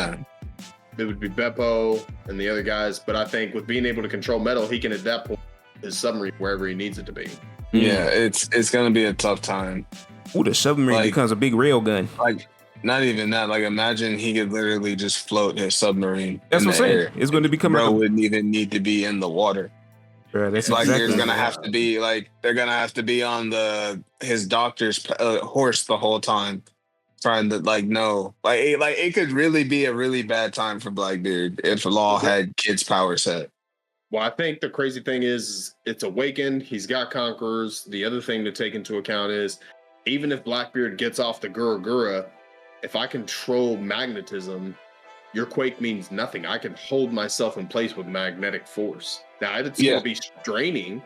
it would be Beppo and the other guys. But I think with being able to control metal, he can at that point his submarine wherever he needs it to be. Yeah, it's gonna be a tough time. Ooh, the submarine becomes a big rail gun. Like, not even that. Like, imagine he could literally just float his submarine. That's what I'm saying. It's going to become. Bro wouldn't even need to be in the water. Bro, that's like exactly there's gonna have to be like they're gonna have to be on his doctor's horse the whole time, trying to it could really be a really bad time for Blackbeard if Law had Kid's power set. Well, I think the crazy thing is it's Awakened. He's got Conquerors. The other thing to take into account is even if Blackbeard gets off the Gura, if I control magnetism, your Quake means nothing. I can hold myself in place with magnetic force. Now, it's going to be straining.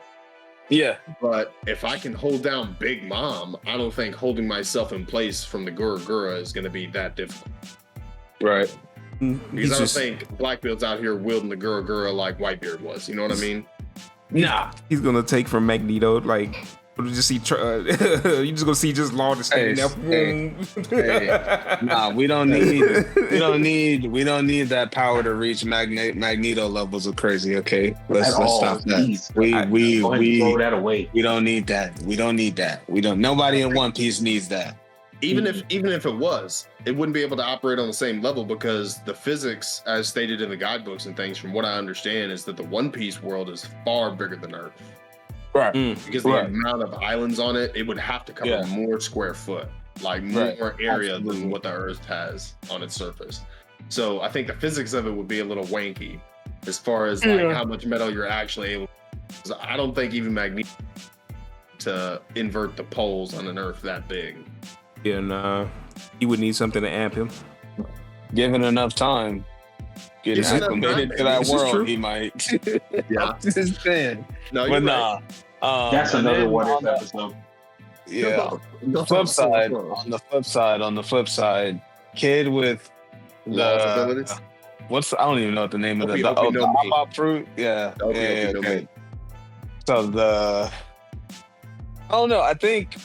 Yeah. But if I can hold down Big Mom, I don't think holding myself in place from the Gura is going to be that difficult. Right. Because I don't think Blackbeard's out here wielding the Gura like Whitebeard was. You know what I mean? Nah. He's going to take from Magneto, like... You just see, you just gonna see just Law just standing there. Nah, we don't need that power to reach Magneto levels of crazy. Okay, let's stop that. We throw that away. We don't need that. Nobody in One Piece needs that. Even if it was, it wouldn't be able to operate on the same level because the physics, as stated in the guidebooks and things, from what I understand, is that the One Piece world is far bigger than Earth. Right. Because the amount of islands on it, it would have to cover more square foot, like more area than what the Earth has on its surface. So I think the physics of it would be a little wanky as far as like how much metal you're actually able to. I don't think even Magneto to invert the poles on an Earth that big. Yeah, nah. He would need something to amp him. Given enough time. Getting acclimated to that world, he might. Yeah. I'm just saying. No, you're right. That's another What If episode. Yeah. On the flip side, Kid with abilities. I don't even know what the name of the hop fruit. Yeah. Okay. So I don't know. I think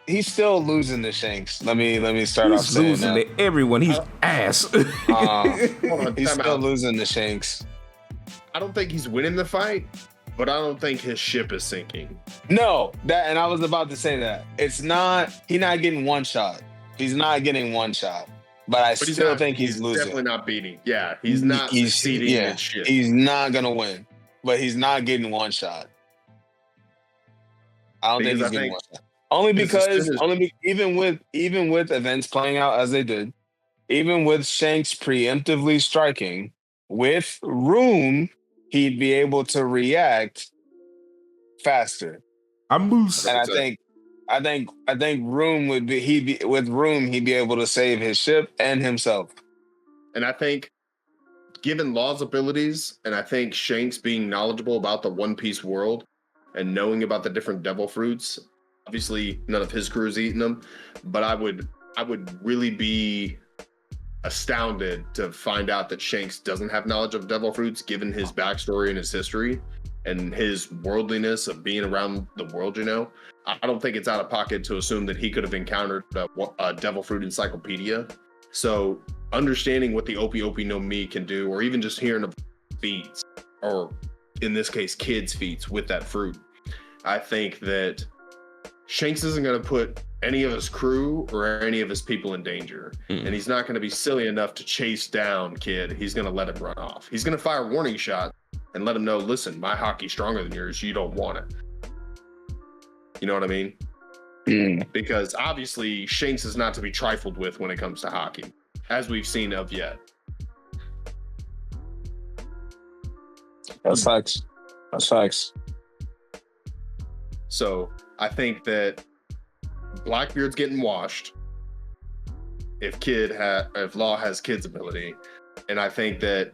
he's still losing to Shanks. Let me start off saying losing that. to everyone. He's ass. He's still losing to Shanks. I don't think he's winning the fight, but I don't think his ship is sinking. No, and I was about to say that. It's not, he's not getting one shot. He's not getting one shot. But I still think he's losing. Definitely not beating. Yeah, he's not succeeding in shit. He's not gonna win. But he's not getting one shot. I don't think he's getting one shot. Only because even with events playing out as they did, even with Shanks preemptively striking, with Rune, he'd be able to react faster. I'm loose. And I think Rune he'd be able to save his ship and himself. And I think given Law's abilities, and I think Shanks being knowledgeable about the One Piece world and knowing about the different devil fruits, obviously none of his crew is eating them, but I would really be astounded to find out that Shanks doesn't have knowledge of devil fruits given his backstory and his history and his worldliness of being around the world, you know. I don't think it's out of pocket to assume that he could have encountered a devil fruit encyclopedia. So understanding what the Opie Opie no Mi can do, or even just hearing of feats, or in this case, kids' feats with that fruit, I think that Shanks isn't going to put any of his crew or any of his people in danger. And he's not going to be silly enough to chase down Kid. He's going to let him run off. He's going to fire a warning shot and let him know, listen, my hockey's stronger than yours. You don't want it. You know what I mean? Because obviously Shanks is not to be trifled with when it comes to hockey, as we've seen of yet. That's facts. That's facts. So I think that Blackbeard's getting washed if Law has Kid's ability, and I think that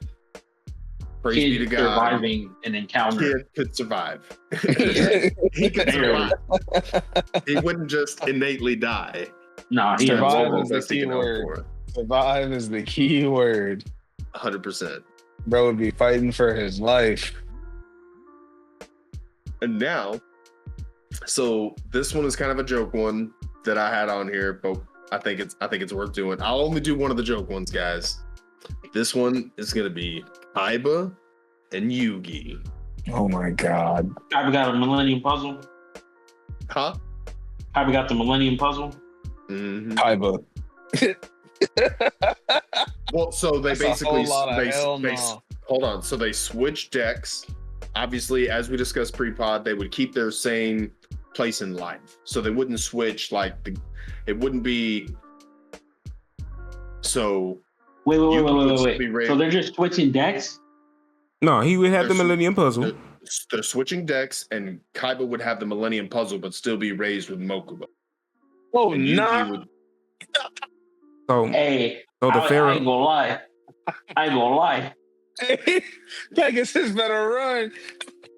praise be to God, surviving an encounter. Kid could survive. He could survive. He wouldn't just innately die. Nah, he survive is the key word. Survive is the key word. 100%. Bro would be fighting for his life. And now, so this one is kind of a joke one that I had on here, but I think it's worth doing. I'll only do one of the joke ones, guys. This one is gonna be Kaiba and Yugi. Oh my God. Kaiba got a Millennium Puzzle. Huh? Kaiba got the Millennium Puzzle. Mm-hmm. Kaiba. Well, so they basically hold on. So they switch decks. Obviously, as we discussed pre-pod, they would keep their same place in life. So they wouldn't switch it wouldn't be so. Wait. So they're just switching decks? No, he would have the Millennium Puzzle. They're switching decks, and Kaiba would have the Millennium Puzzle, but still be raised with Mokuba. Oh, nah. So the Pharaoh. I ain't gonna lie. Pegasus better run.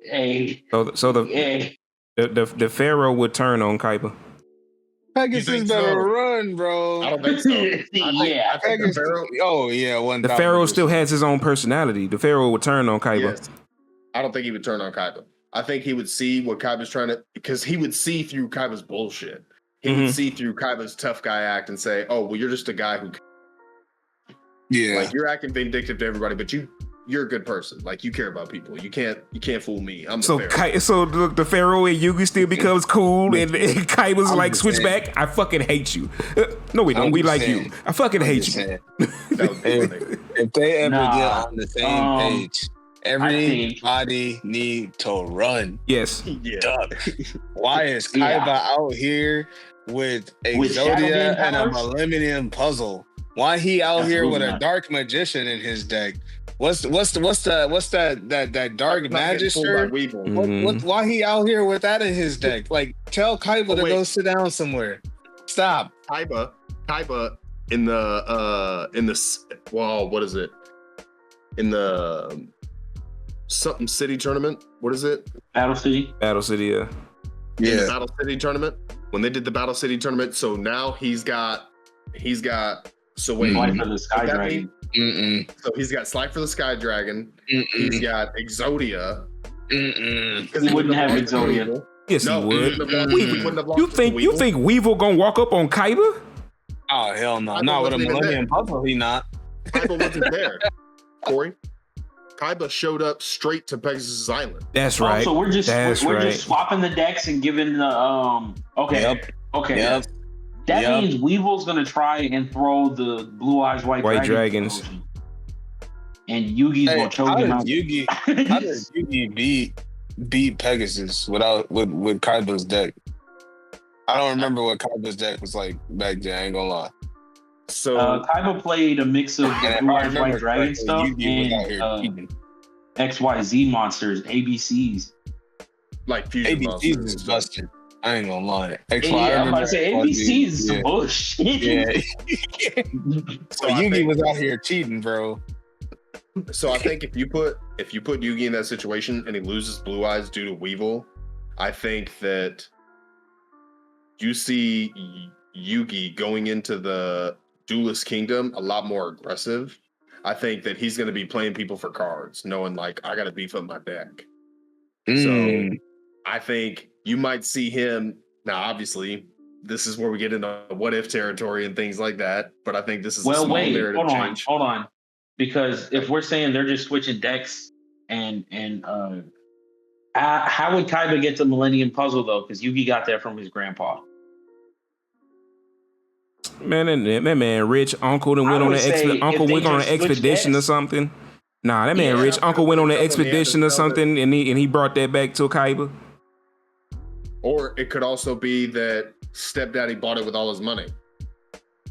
Hey. So the Pharaoh would turn on Kaiba. Pegasus better run, bro. I don't think so. I think the Pharaoh. Oh yeah, the Pharaoh still has his own personality. The Pharaoh would turn on Kaiba. Yes. I don't think he would turn on Kaiba. I think he would see what Kaiba's trying to, because he would see through Kaiba's bullshit. He would see through Kaiba's tough guy act and say, "Oh, well, you're just a guy who, like, you're acting vindictive to everybody, but you're a good person. Like, you care about people. You can't fool me. I'm the Pharaoh." So the Pharaoh and Yugi still becomes cool, and Kaiba's like, switch back. I fucking hate you. No, we don't. We like you. I fucking hate you. If they ever get on the same page, everybody need to run. Yes. Yeah. Why is Kaiba out here with Exodia and a Millennium Puzzle? Why he out here with a Dark Magician in his deck? What's that Dark Magister? Why he out here with that in his deck? Like, tell Kaiba to go sit down somewhere. Stop. Kaiba in what is it? In the something city tournament. What is it? Battle City, In yeah. the Battle City tournament. When they did the Battle City tournament, so now he's got so wait, Slife for the Sky Dragon. So he's got Slife for the Sky Dragon. He's got Exodia. He wouldn't have Exodia. Yes, he would. You think Weevil gonna walk up on Kaiba? Oh hell no! Not with a Millennium Puzzle. He not. Kaiba wasn't there. Corey. Kaiba showed up straight to Pegasus Island. That's right. So we're just we're right. just swapping the decks and giving the okay. Yep. Okay. Yep. That means Weevil's gonna try and throw the Blue Eyes White Dragons. And Yugi's gonna choke him out. How does Yugi beat Pegasus with Kaiba's deck? I don't remember what Kaiba's deck was like back then. I ain't gonna lie. So Kaiba played a mix of the Blue Eyes White Dragon stuff and XYZ monsters, ABCs. Like fusion ABCs monsters. is busted. I ain't gonna lie. I'm about to say ABCs is some bullshit. Yeah. So Yugi was out here cheating, bro. So I think if you put Yugi in that situation and he loses Blue Eyes due to Weevil, I think that you see Yugi going into the Duelist Kingdom a lot more aggressive. I think that he's going to be playing people for cards, knowing like I got to beef up my deck. So I think you might see him now. Obviously, this is where we get into what if territory and things like that. But I think this is hold on, because if we're saying they're just switching decks and how would Kaiba get to Millennium Puzzle though? Because Yugi got that from his grandpa. Man, that man rich. Uncle went on an expedition or something. Nah, that man rich. Uncle went on an expedition or something, and he brought that back to Kaiba. Or it could also be that Stepdaddy bought it with all his money.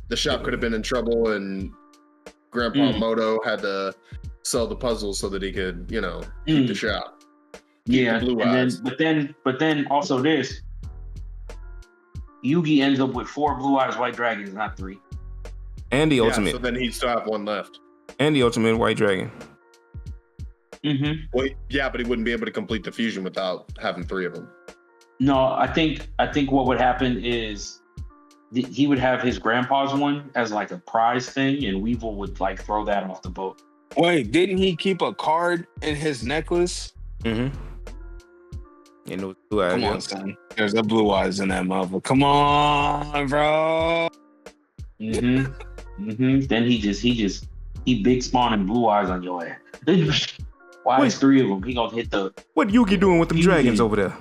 The shop could have been in trouble, and Grandpa Moto had to sell the puzzles so that he could, keep the shop. Yeah, but then also this. Yugi ends up with 4 Blue Eyes White Dragons, not 3. And the ultimate. So then he'd still have 1 left. And the ultimate White Dragon. Mm-hmm. Well, yeah, but he wouldn't be able to complete the fusion without having 3 of them. No, I think what would happen is he would have his grandpa's one as like a prize thing, and Weevil would like throw that off the boat. Wait, didn't he keep a card in his necklace? Mm-hmm. You know, Blue Eyes. Come on, son. There's a Blue Eyes in that mother. Come on, bro. Then he big spawning Blue Eyes on your ass. Why is 3 of them? He gonna hit the. What Yugi doing with them dragons over there?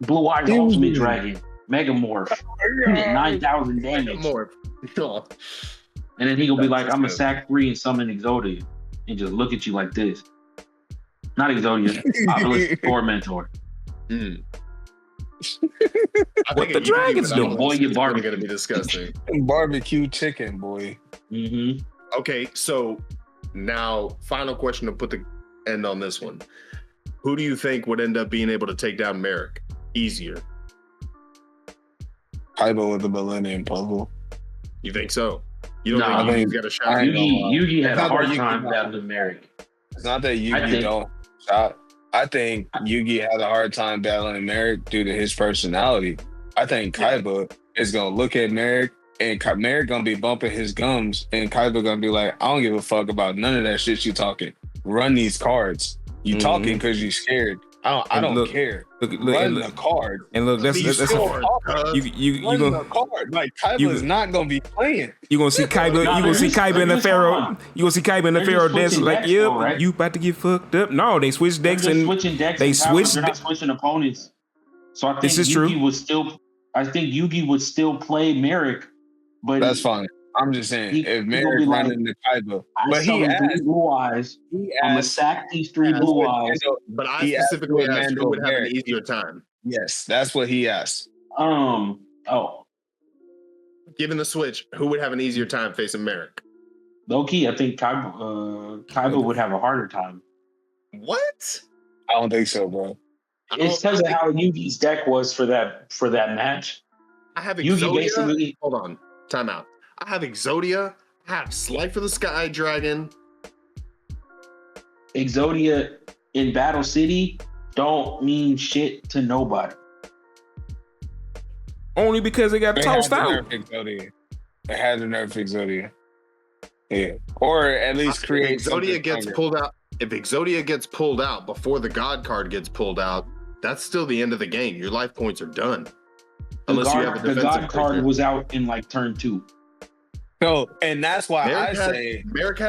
Blue Eyes Ultimate Dragon, Megamorph. He did 9,000 damage. And then he gonna be like, I'm gonna sack 3 and summon Exodia, and just look at you like this. Not Exodia, Obelisk Tormentor. What the dragons doing? Boy, your barbecue gonna be disgusting. Barbecue chicken, boy. Okay, so now final question to put the end on this one. Who do you think would end up being able to take down Merrick easier? Kaiba with the Millennium Puzzle. You think so? You don't think he's got a shot? Yugi had a hard time battling Merrick. It's not that Yugi don't shot. I think Yugi had a hard time battling Merrick due to his personality. I think Kaiba is gonna look at Merrick, and Merrick gonna be bumping his gums, and Kaiba gonna be like, I don't give a fuck about none of that shit you talking. Run these cards. You talking because you scared. I don't care. Run the card. And look, that's you gonna card. Like Kaiba's not gonna be playing. You gonna see Kaiba. You gonna see Kaiba in the Pharaoh. You gonna see Kaiba in the Pharaoh dance like, yep, you about to get fucked up. No, they switched decks and they switched. They're not switching opponents. So I think this is true. I think Yugi would still play Merrick, but that's fine. I'm just saying, if Merrick running the Kaiba, but he asked Blue Eyes. I'm gonna sack these 3 Blue Eyes. But I specifically asked who would have an easier time. Yes, that's what he asked. Given the switch, who would have an easier time facing Merrick? Low key, I think Kaiba would have a harder time. What? I don't think so, bro. It's because of how Yugi's deck was for that match. I have Exodia. Hold on, time out. I have Exodia. I have Slight for the Sky Dragon. Exodia in Battle City don't mean shit to nobody. Only because they got tossed out. They had to nerf Exodia. Yeah. Or at least create Exodia gets pulled out. If Exodia gets pulled out before the God card gets pulled out, that's still the end of the game. Your life points are done. Unless you have a defensive God card was out in like turn 2. No, and that's why Merrick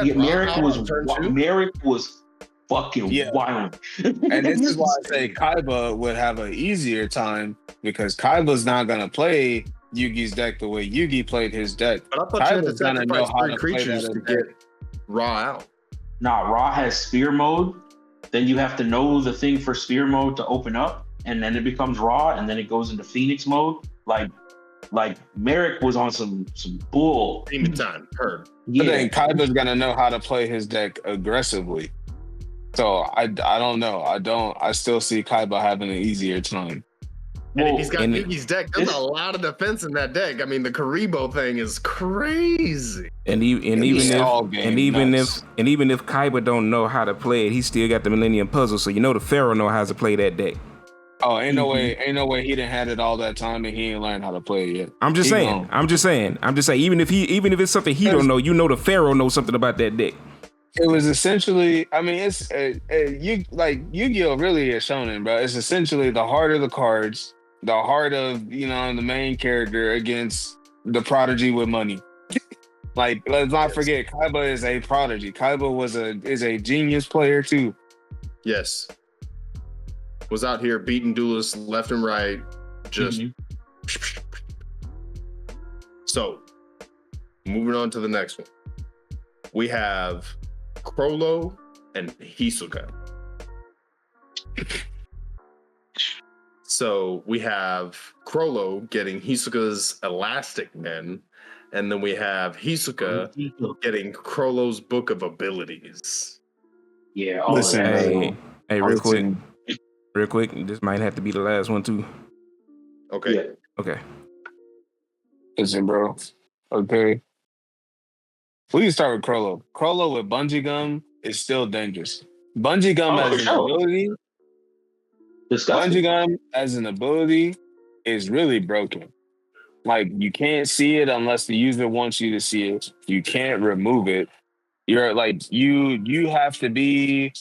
was fucking Yeah. wild. And this is why I say Kaiba would have an easier time because Kaiba's not gonna play Yugi's deck the way Yugi played his deck. But I thought you had to Kaiba's gonna know sacrifice how 3 to play creatures that to deck. get Raw out. Nah, Raw has spear mode. Then you have to know the thing for spear mode to open up, and then it becomes Raw, and then it goes into Phoenix mode. Like Merrick was on some bull. Demon time, heard. But then Kaiba's gonna know how to play his deck aggressively. So I don't know. I still see Kaiba having an easier time. And Well, if he's got and Yugi's deck, there's a lot of defense in that deck. I mean, the Karibo thing is crazy. And even It's if all game even nuts. if Kaiba don't know how to play it, he still got the Millennium Puzzle. So the Pharaoh know how to play that deck. Oh, ain't no way he didn't had it all that time and he ain't learned how to play it yet. I'm just He saying. gone. I'm just saying. Even if it's something he don't know, the Pharaoh knows something about that deck. It was essentially, I mean, it's Yu-Gi-Oh really is shonen, bro. It's essentially the heart of the cards, the heart of the main character against the prodigy with money. Like, let's not forget, Kaiba is a prodigy. Kaiba is a genius player too. Yes. Was out here beating duelists left and right. Just So, moving on to the next one. We have Crollo and Hisoka. So we have Crollo getting Hisoka's Elastic Men, and then we have Hisoka getting Crollo's Book of Abilities. Yeah, all Listen, of that. Hey, real quick. This might have to be the last one too. Okay. Yeah. Okay. Listen, bro. Okay. We can start with Crollo. Crollo with Bungee Gum is still dangerous. Bungee Gum as an ability. Disgusting. Bungee Gum as an ability is really broken. Like, you can't see it unless the user wants you to see it. You can't remove it. You're like you have to be,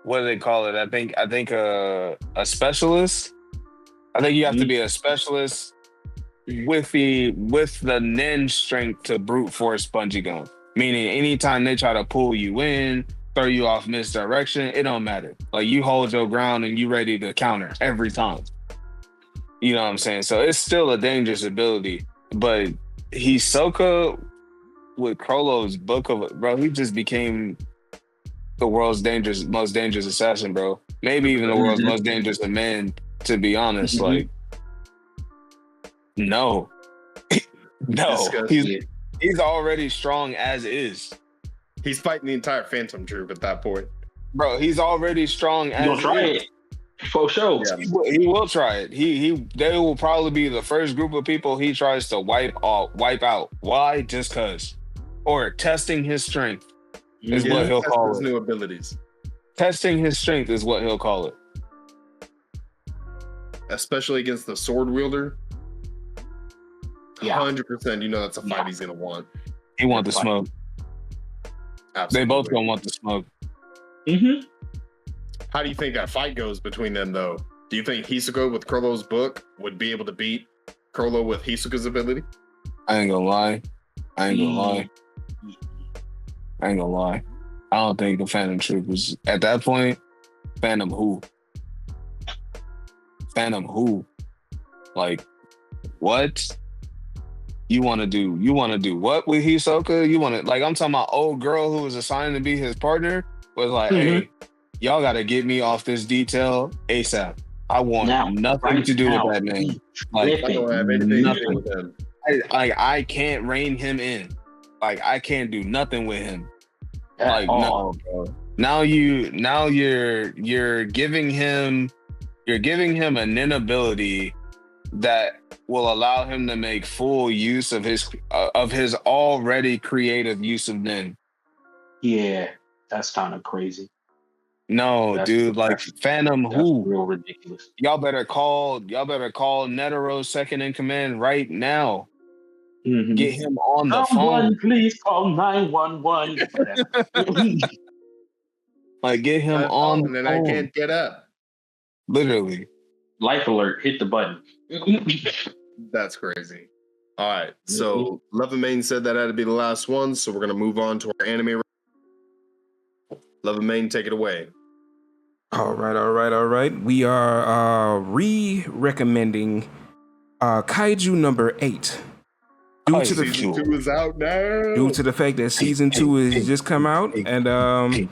what do they call it? I think a specialist. I think you have to be a specialist with the ninja strength to brute force Bungee Gum. Meaning anytime they try to pull you in, throw you off misdirection, it don't matter. Like, you hold your ground and you ready to counter every time. You know what I'm saying? So it's still a dangerous ability. But Hisoka with Crollo's Book of, bro, he just became the world's most dangerous assassin, bro. Maybe even the world's most dangerous man, to be honest. Like, no. He's already strong as is. He's fighting the entire Phantom Troop at that point. Bro, he's already strong as You'll try is. it. For sure. Yeah. He will try it. They will probably be the first group of people he tries to wipe out. Why? Just cause. Or testing his strength is what he'll call his it. new abilities. Testing his strength is what he'll call it. Especially against the sword wielder. Yeah. 100%, that's a fight he's gonna want. He want the smoke. Absolutely. They both gonna want the smoke. How do you think that fight goes between them, though? Do you think Hisoka with Crollo's book would be able to beat Crollo with Hisoka's ability? I ain't gonna lie. I don't think the Phantom Troop was at that point. Phantom who? Like, what? You want to do what with Hisoka? You want to, like, I'm talking about old girl who was assigned to be his partner was like, hey, y'all got to get me off this detail ASAP. I want nothing to do with that man. Like, I don't have anything to do nothing. with him. I can't rein him in. Like, I can't do nothing with him. At Like, all. no, bro. Now you're giving him an inability that will allow him to make full use of his already creative use of Nin. Yeah, that's kind of crazy. No, That's dude, like Phantom That's who? real ridiculous. Y'all better call Netero's second in command right now. Get him on the phone. Please call 911. Like, get him on the and then phone. I can't get up. Literally. Life alert, hit the button. That's crazy. All right. So Love and Main said that had to be the last one. So we're going to move on to our anime. Love and Main, take it away. All right. We are recommending Kaiju number 8. Season 2 is out now. Due to the fact that season 2 has just come out, and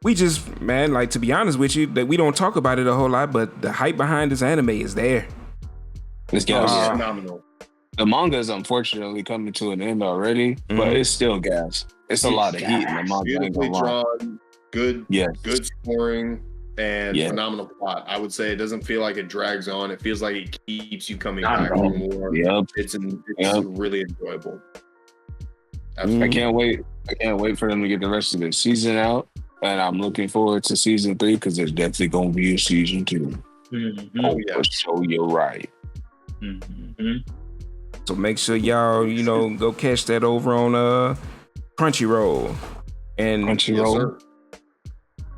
we just, man, like, to be honest with you, that we don't talk about it a whole lot, but the hype behind this anime is there. It's phenomenal. The manga is unfortunately coming to an end already, but it's still gas. It's a lot of heat in the manga. Beautifully drawn, good scoring, and phenomenal plot. I would say it doesn't feel like it drags on. It feels like it keeps you coming back for more. Yep. It's really enjoyable. Absolutely. I can't wait for them to get the rest of the season out, and I'm looking forward to season 3 because there's definitely gonna be a season 2. Mm-hmm. Oh yeah, so you're right. Mm-hmm. So make sure y'all, go catch that over on Crunchyroll. And Crunchyroll.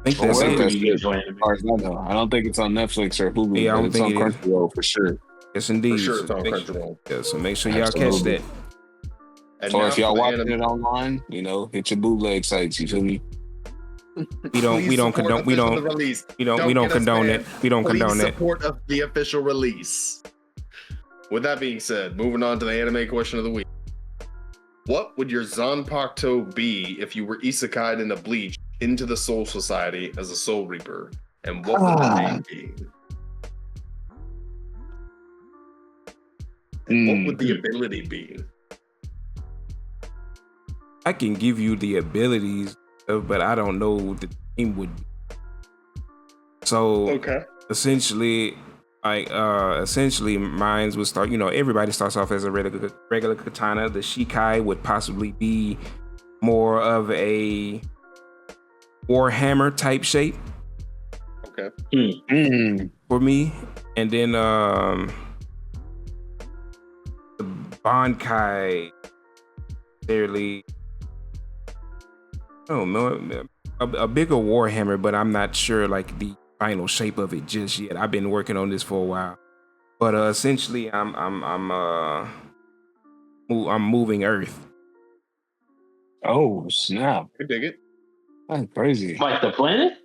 I think that's it. As far as I know. I don't think it's on Netflix or Hulu. Yeah, I don't think it's on Crunchyroll for sure. Yes, indeed. For sure, it's on Crunchyroll. Yeah, so make sure y'all catch that. And or if y'all watching it online, hit your bootleg sites. You feel me? We don't condone it. We don't condone it. Support of the official release. With that being said, moving on to the anime question of the week. What would your Zanpakuto be if you were isekai'd into Bleach into the Soul Society as a Soul Reaper? And what would the name be? What would the ability be? I can give you the abilities, but I don't know what the name would be. So essentially mines would start, everybody starts off as a regular katana. The Shikai would possibly be more of a Warhammer type shape. Okay. For me. And then the Bankai fairly a bigger Warhammer, but I'm not sure like the final shape of it just yet. I've been working on this for a while, but essentially I'm moving Earth. Oh snap! I dig it. That's crazy. Like the planet?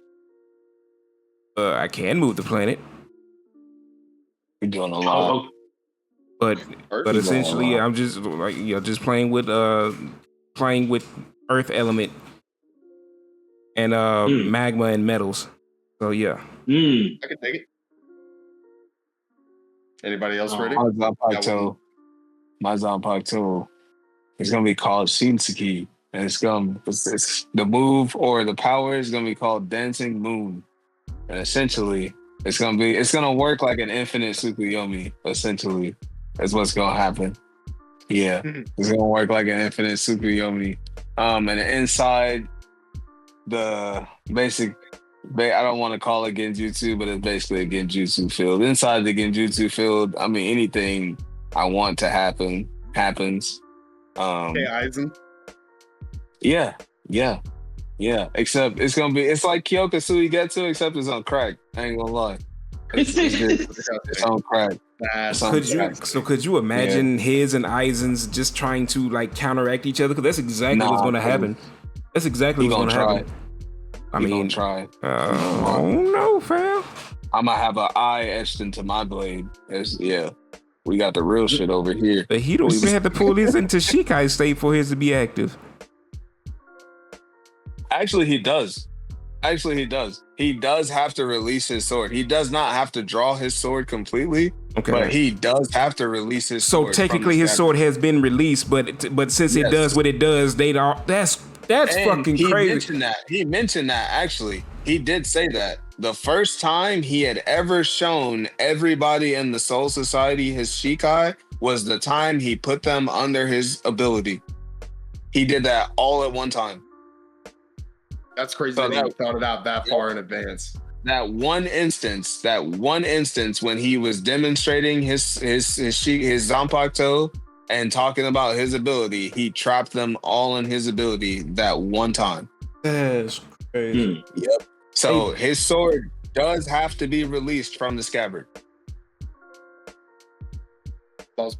I can move the planet. You're doing a lot. But essentially I'm just like just playing with Earth element and magma and metals. So yeah. I can take it. Anybody else ready? My Zanpakuto is gonna be called Shinsuke. And it's the move or the power is gonna be called Dancing Moon. And essentially it's gonna work like an infinite Tsukuyomi, essentially. That's what's gonna happen. Yeah. It's gonna work like an infinite Tsukuyomi. And inside the basic, I don't want to call it Genjutsu, but it's basically a Genjutsu field. Inside the Genjutsu field, I mean, anything I want to happen happens. Hey, Aizen. Yeah. Except it's like Kyoka Suigetsu, except it's on crack. I ain't gonna lie. It's on crack. Could you imagine his and Aizen's just trying to like counteract each other? Because that's exactly what's going to happen. That's exactly what's going to happen. I mean, try. Oh no, fam! I'm gonna have an eye etched into my blade. We got the real shit over here. But he don't even have to pull this into Shikai state for his to be active. Actually, he does. He does have to release his sword. He does not have to draw his sword completely. Okay. But he does have to release his sword. So technically his sword has been released, but since it does what it does, that's fucking crazy. He mentioned that actually. He did say that. The first time he had ever shown everybody in the Soul Society his Shikai was the time he put them under his ability. He did that all at one time. That's crazy that he thought it out that far in advance. That one instance when he was demonstrating his Zanpakuto and talking about his ability, he trapped them all in his ability that one time. That's crazy. Yep. So his sword does have to be released from the scabbard. Boss.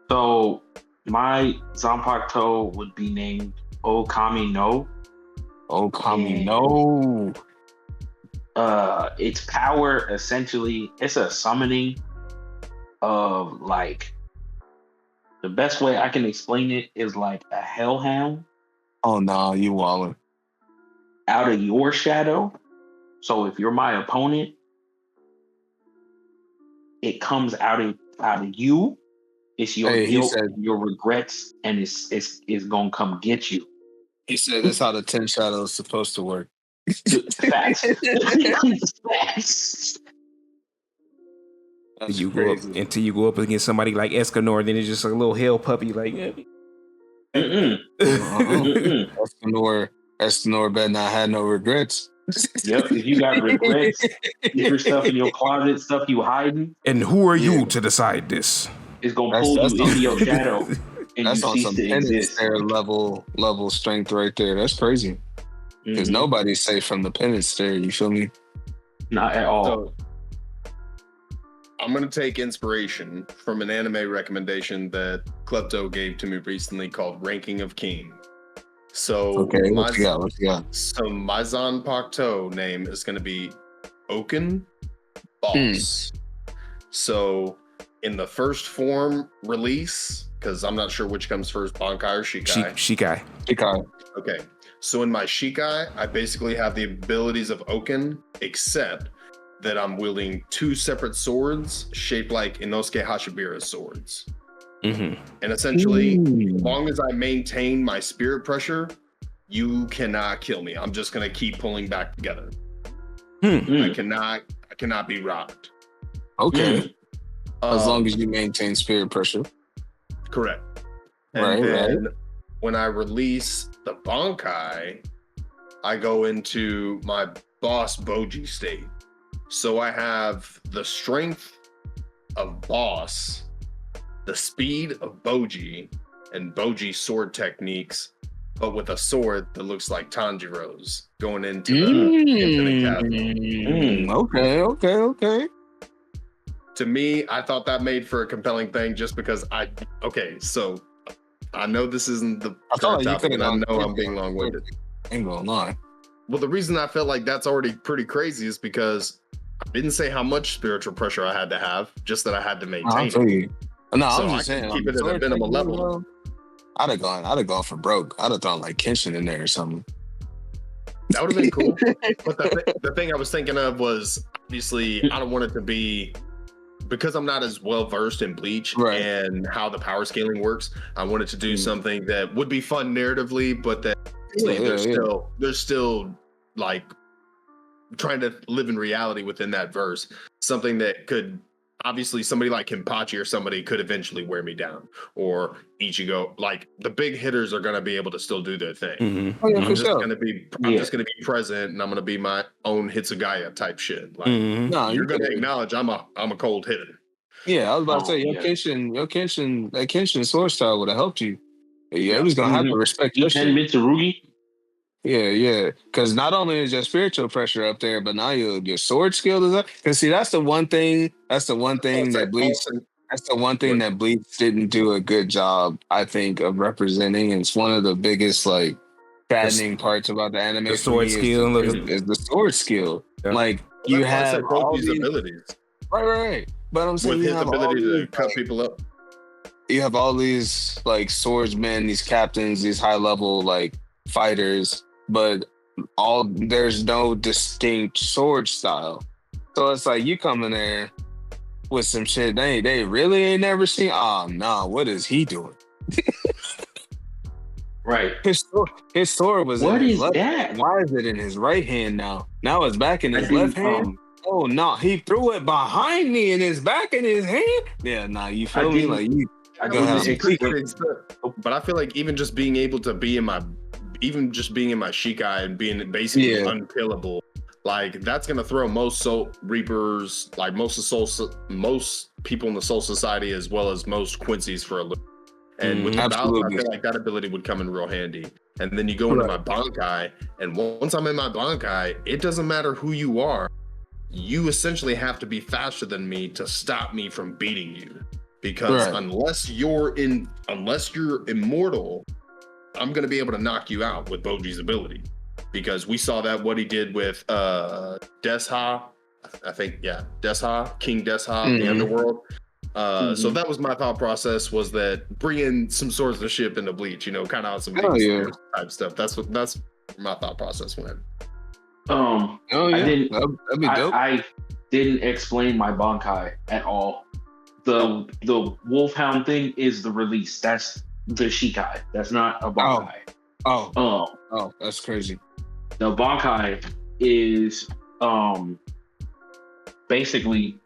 So my Zanpakuto would be named Okami no. Okami no. its power essentially, it's a summoning of like, the best way I can explain it is like a hellhound Oh no, you walling. out of your shadow. So if you're my opponent, it comes out of you. It's your Hey, he guilt, said your regrets, and it's gonna come get you. he said that's how the 10 shadow is supposed to work. Facts. Facts. That's You go up crazy. until you go up against somebody like Escanor, then it's just like a little hell puppy. Like, Mm-mm. Mm-mm. Escanor better not have no regrets. Yep. If you got regrets, different stuff in your closet, stuff you hiding, and who are Yeah. you to decide this? it's gonna That's- pull that's you into on- your shadow, and you That's on cease some to penance exist. there level strength right there. That's crazy. Because Mhm. nobody's safe from the penance stare, you feel me? Not at all. So I'm gonna take inspiration from an anime recommendation that Klepto gave to me recently called Ranking of King. So Okay, my, what you got? What you got? so my Zanpakuto name is gonna be Oken Boss. So in the first form release, because I'm not sure which comes first, Bankai or Shikai. Shikai. Shikai. Okay. So in my Shikai, I basically have the abilities of Oken, except that I'm wielding two separate swords shaped like Inosuke Hashibira's swords. Mm-hmm. And essentially, Ooh. as long as I maintain my spirit pressure, you cannot kill me. I'm just gonna keep pulling back together. Mm. I cannot be rocked. Okay. As Um, long as you maintain spirit pressure. correct. And Right, then when I release the Bankai, I go into my boss Boji state. So I have the strength of boss, the speed of Boji, and Boji sword techniques, but with a sword that looks like Tanjiro's going into the castle. Okay. To me, I thought that made for a compelling thing just because so I know this isn't the I felt like you topic, and I could've know gone I'm being long-winded. Ain't gonna lie. Well, the reason I felt like that's already pretty crazy is because I didn't say how much spiritual pressure I had to have, just that I had to I'll maintain tell it. you. No, So I'm I just can saying. keep on it the at a sword minimal technique, level. bro, I'd have gone for broke. I'd have thrown like Kenshin in there or something. That would have been cool. But the thing I was thinking of was, obviously, I don't want it to be, because I'm not as well versed in Bleach Right. and how the power scaling works. I wanted to do something that would be fun narratively, but that they're still like trying to live in reality within that verse. Something that could, obviously, somebody like Kenpachi or somebody could eventually wear me down, or Ichigo. Like the big hitters are gonna be able to still do their thing. Mm-hmm. Oh, yeah, I'm for just sure. gonna be present, and I'm gonna be my own Hitsugaya type shit. Like Mm-hmm. No, you're you gonna could- acknowledge I'm a cold hitter. Yeah, I was about to Oh, say your yeah. Kenshin sword style would have helped you. Yeah, it was gonna have to respect your Iten shit. Mitsurugi. Yeah. Because not only is your spiritual pressure up there, but now your sword skill is up. Because see, that's the one thing. That's the one thing that Bleach. That's the one thing that Bleach didn't do a good job, I think, of representing. It's one of the biggest like saddening parts about the anime. The for sword me skill. is the sword skill. Yeah. Like you have all these these abilities right. But I'm saying with you his have all ability to these, cut like, people up. you have all these like swordsmen, these captains, these high level like fighters, but there's no distinct sword style. So it's like you come in there with some shit they really ain't never seen. Oh no, what is he doing? Right. His sword was What in his is left that? hand. Why is it in his right hand now? Now it's back in I his think, left hand. Oh no, he threw it behind me and it's back in his hand. Yeah, nah, you I feel me? didn't- Like you I Go ahead. didn't Pretty expect. big stuff. But I feel like even just being able to be in my, even just being in my Shikai and being basically Yeah. unkillable, like that's gonna throw most Soul Reapers, like most people in the Soul Society, as well as most Quincy's for a loop. And with the balance, I Absolutely. feel like that ability would come in real handy. And then you go into my Bankai, and once I'm in my Bankai, it doesn't matter who you are. You essentially have to be faster than me to stop me from beating you. Because Right. unless you're immortal, I'm gonna be able to knock you out with Boji's ability. because we saw that what he did with Desha, I think, Desha, King Desha, the underworld. So that was my thought process, was that bringing some Swords of Ship into Bleach, you know, kind of on some type stuff. That's my thought process went. Oh yeah, that'd be dope. I didn't explain my Bankai at all. The Wolfhound thing is the release. That's the Shikai. That's not a Bankai. Oh, that's crazy. The Bankai is basically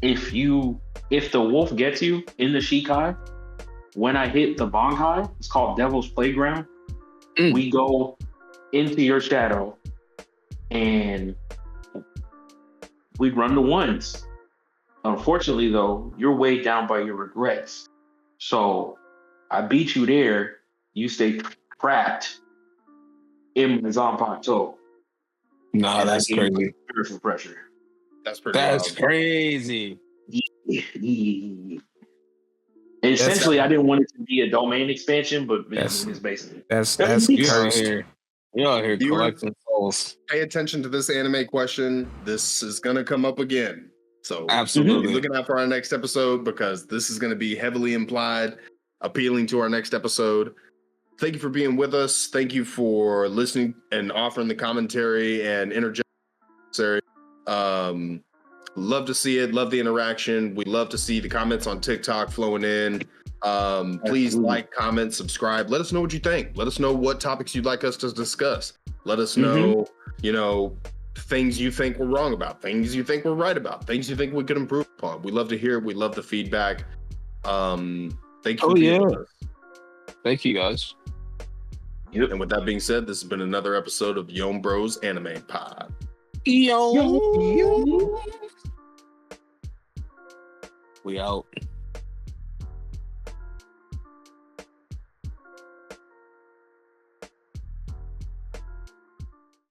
if the wolf gets you in the Shikai, when I hit the Bankai, it's called Devil's Playground. We go into your shadow and we run the ones. Unfortunately, though, you're weighed down by your regrets. So I beat you there. You stay trapped in my Zanpakuto. No, that's crazy. Spiritual pressure. That's pretty. That's crazy. Essentially, I didn't want it to be a domain expansion, but it's basically that's cursed. You're out here collecting souls. Pay attention to this anime question. This is gonna come up again. So absolutely be looking out for our next episode, because this is gonna be heavily implied, appealing to our next episode. Thank you for being with us. Thank you for listening and offering the commentary and interjection. Love to see it. Love the interaction. We love to see the comments on TikTok flowing in. Please like, comment, subscribe. Let us know what you think. Let us know what topics you'd like us to discuss. Let us know, things you think we're wrong about, things you think we're right about, things you think we could improve upon. We love to hear it. We love the feedback. Thank you for being with us. Thank you, guys. Yep. And with that being said, this has been another episode of Young Bros Anime Pod. Yo. We out.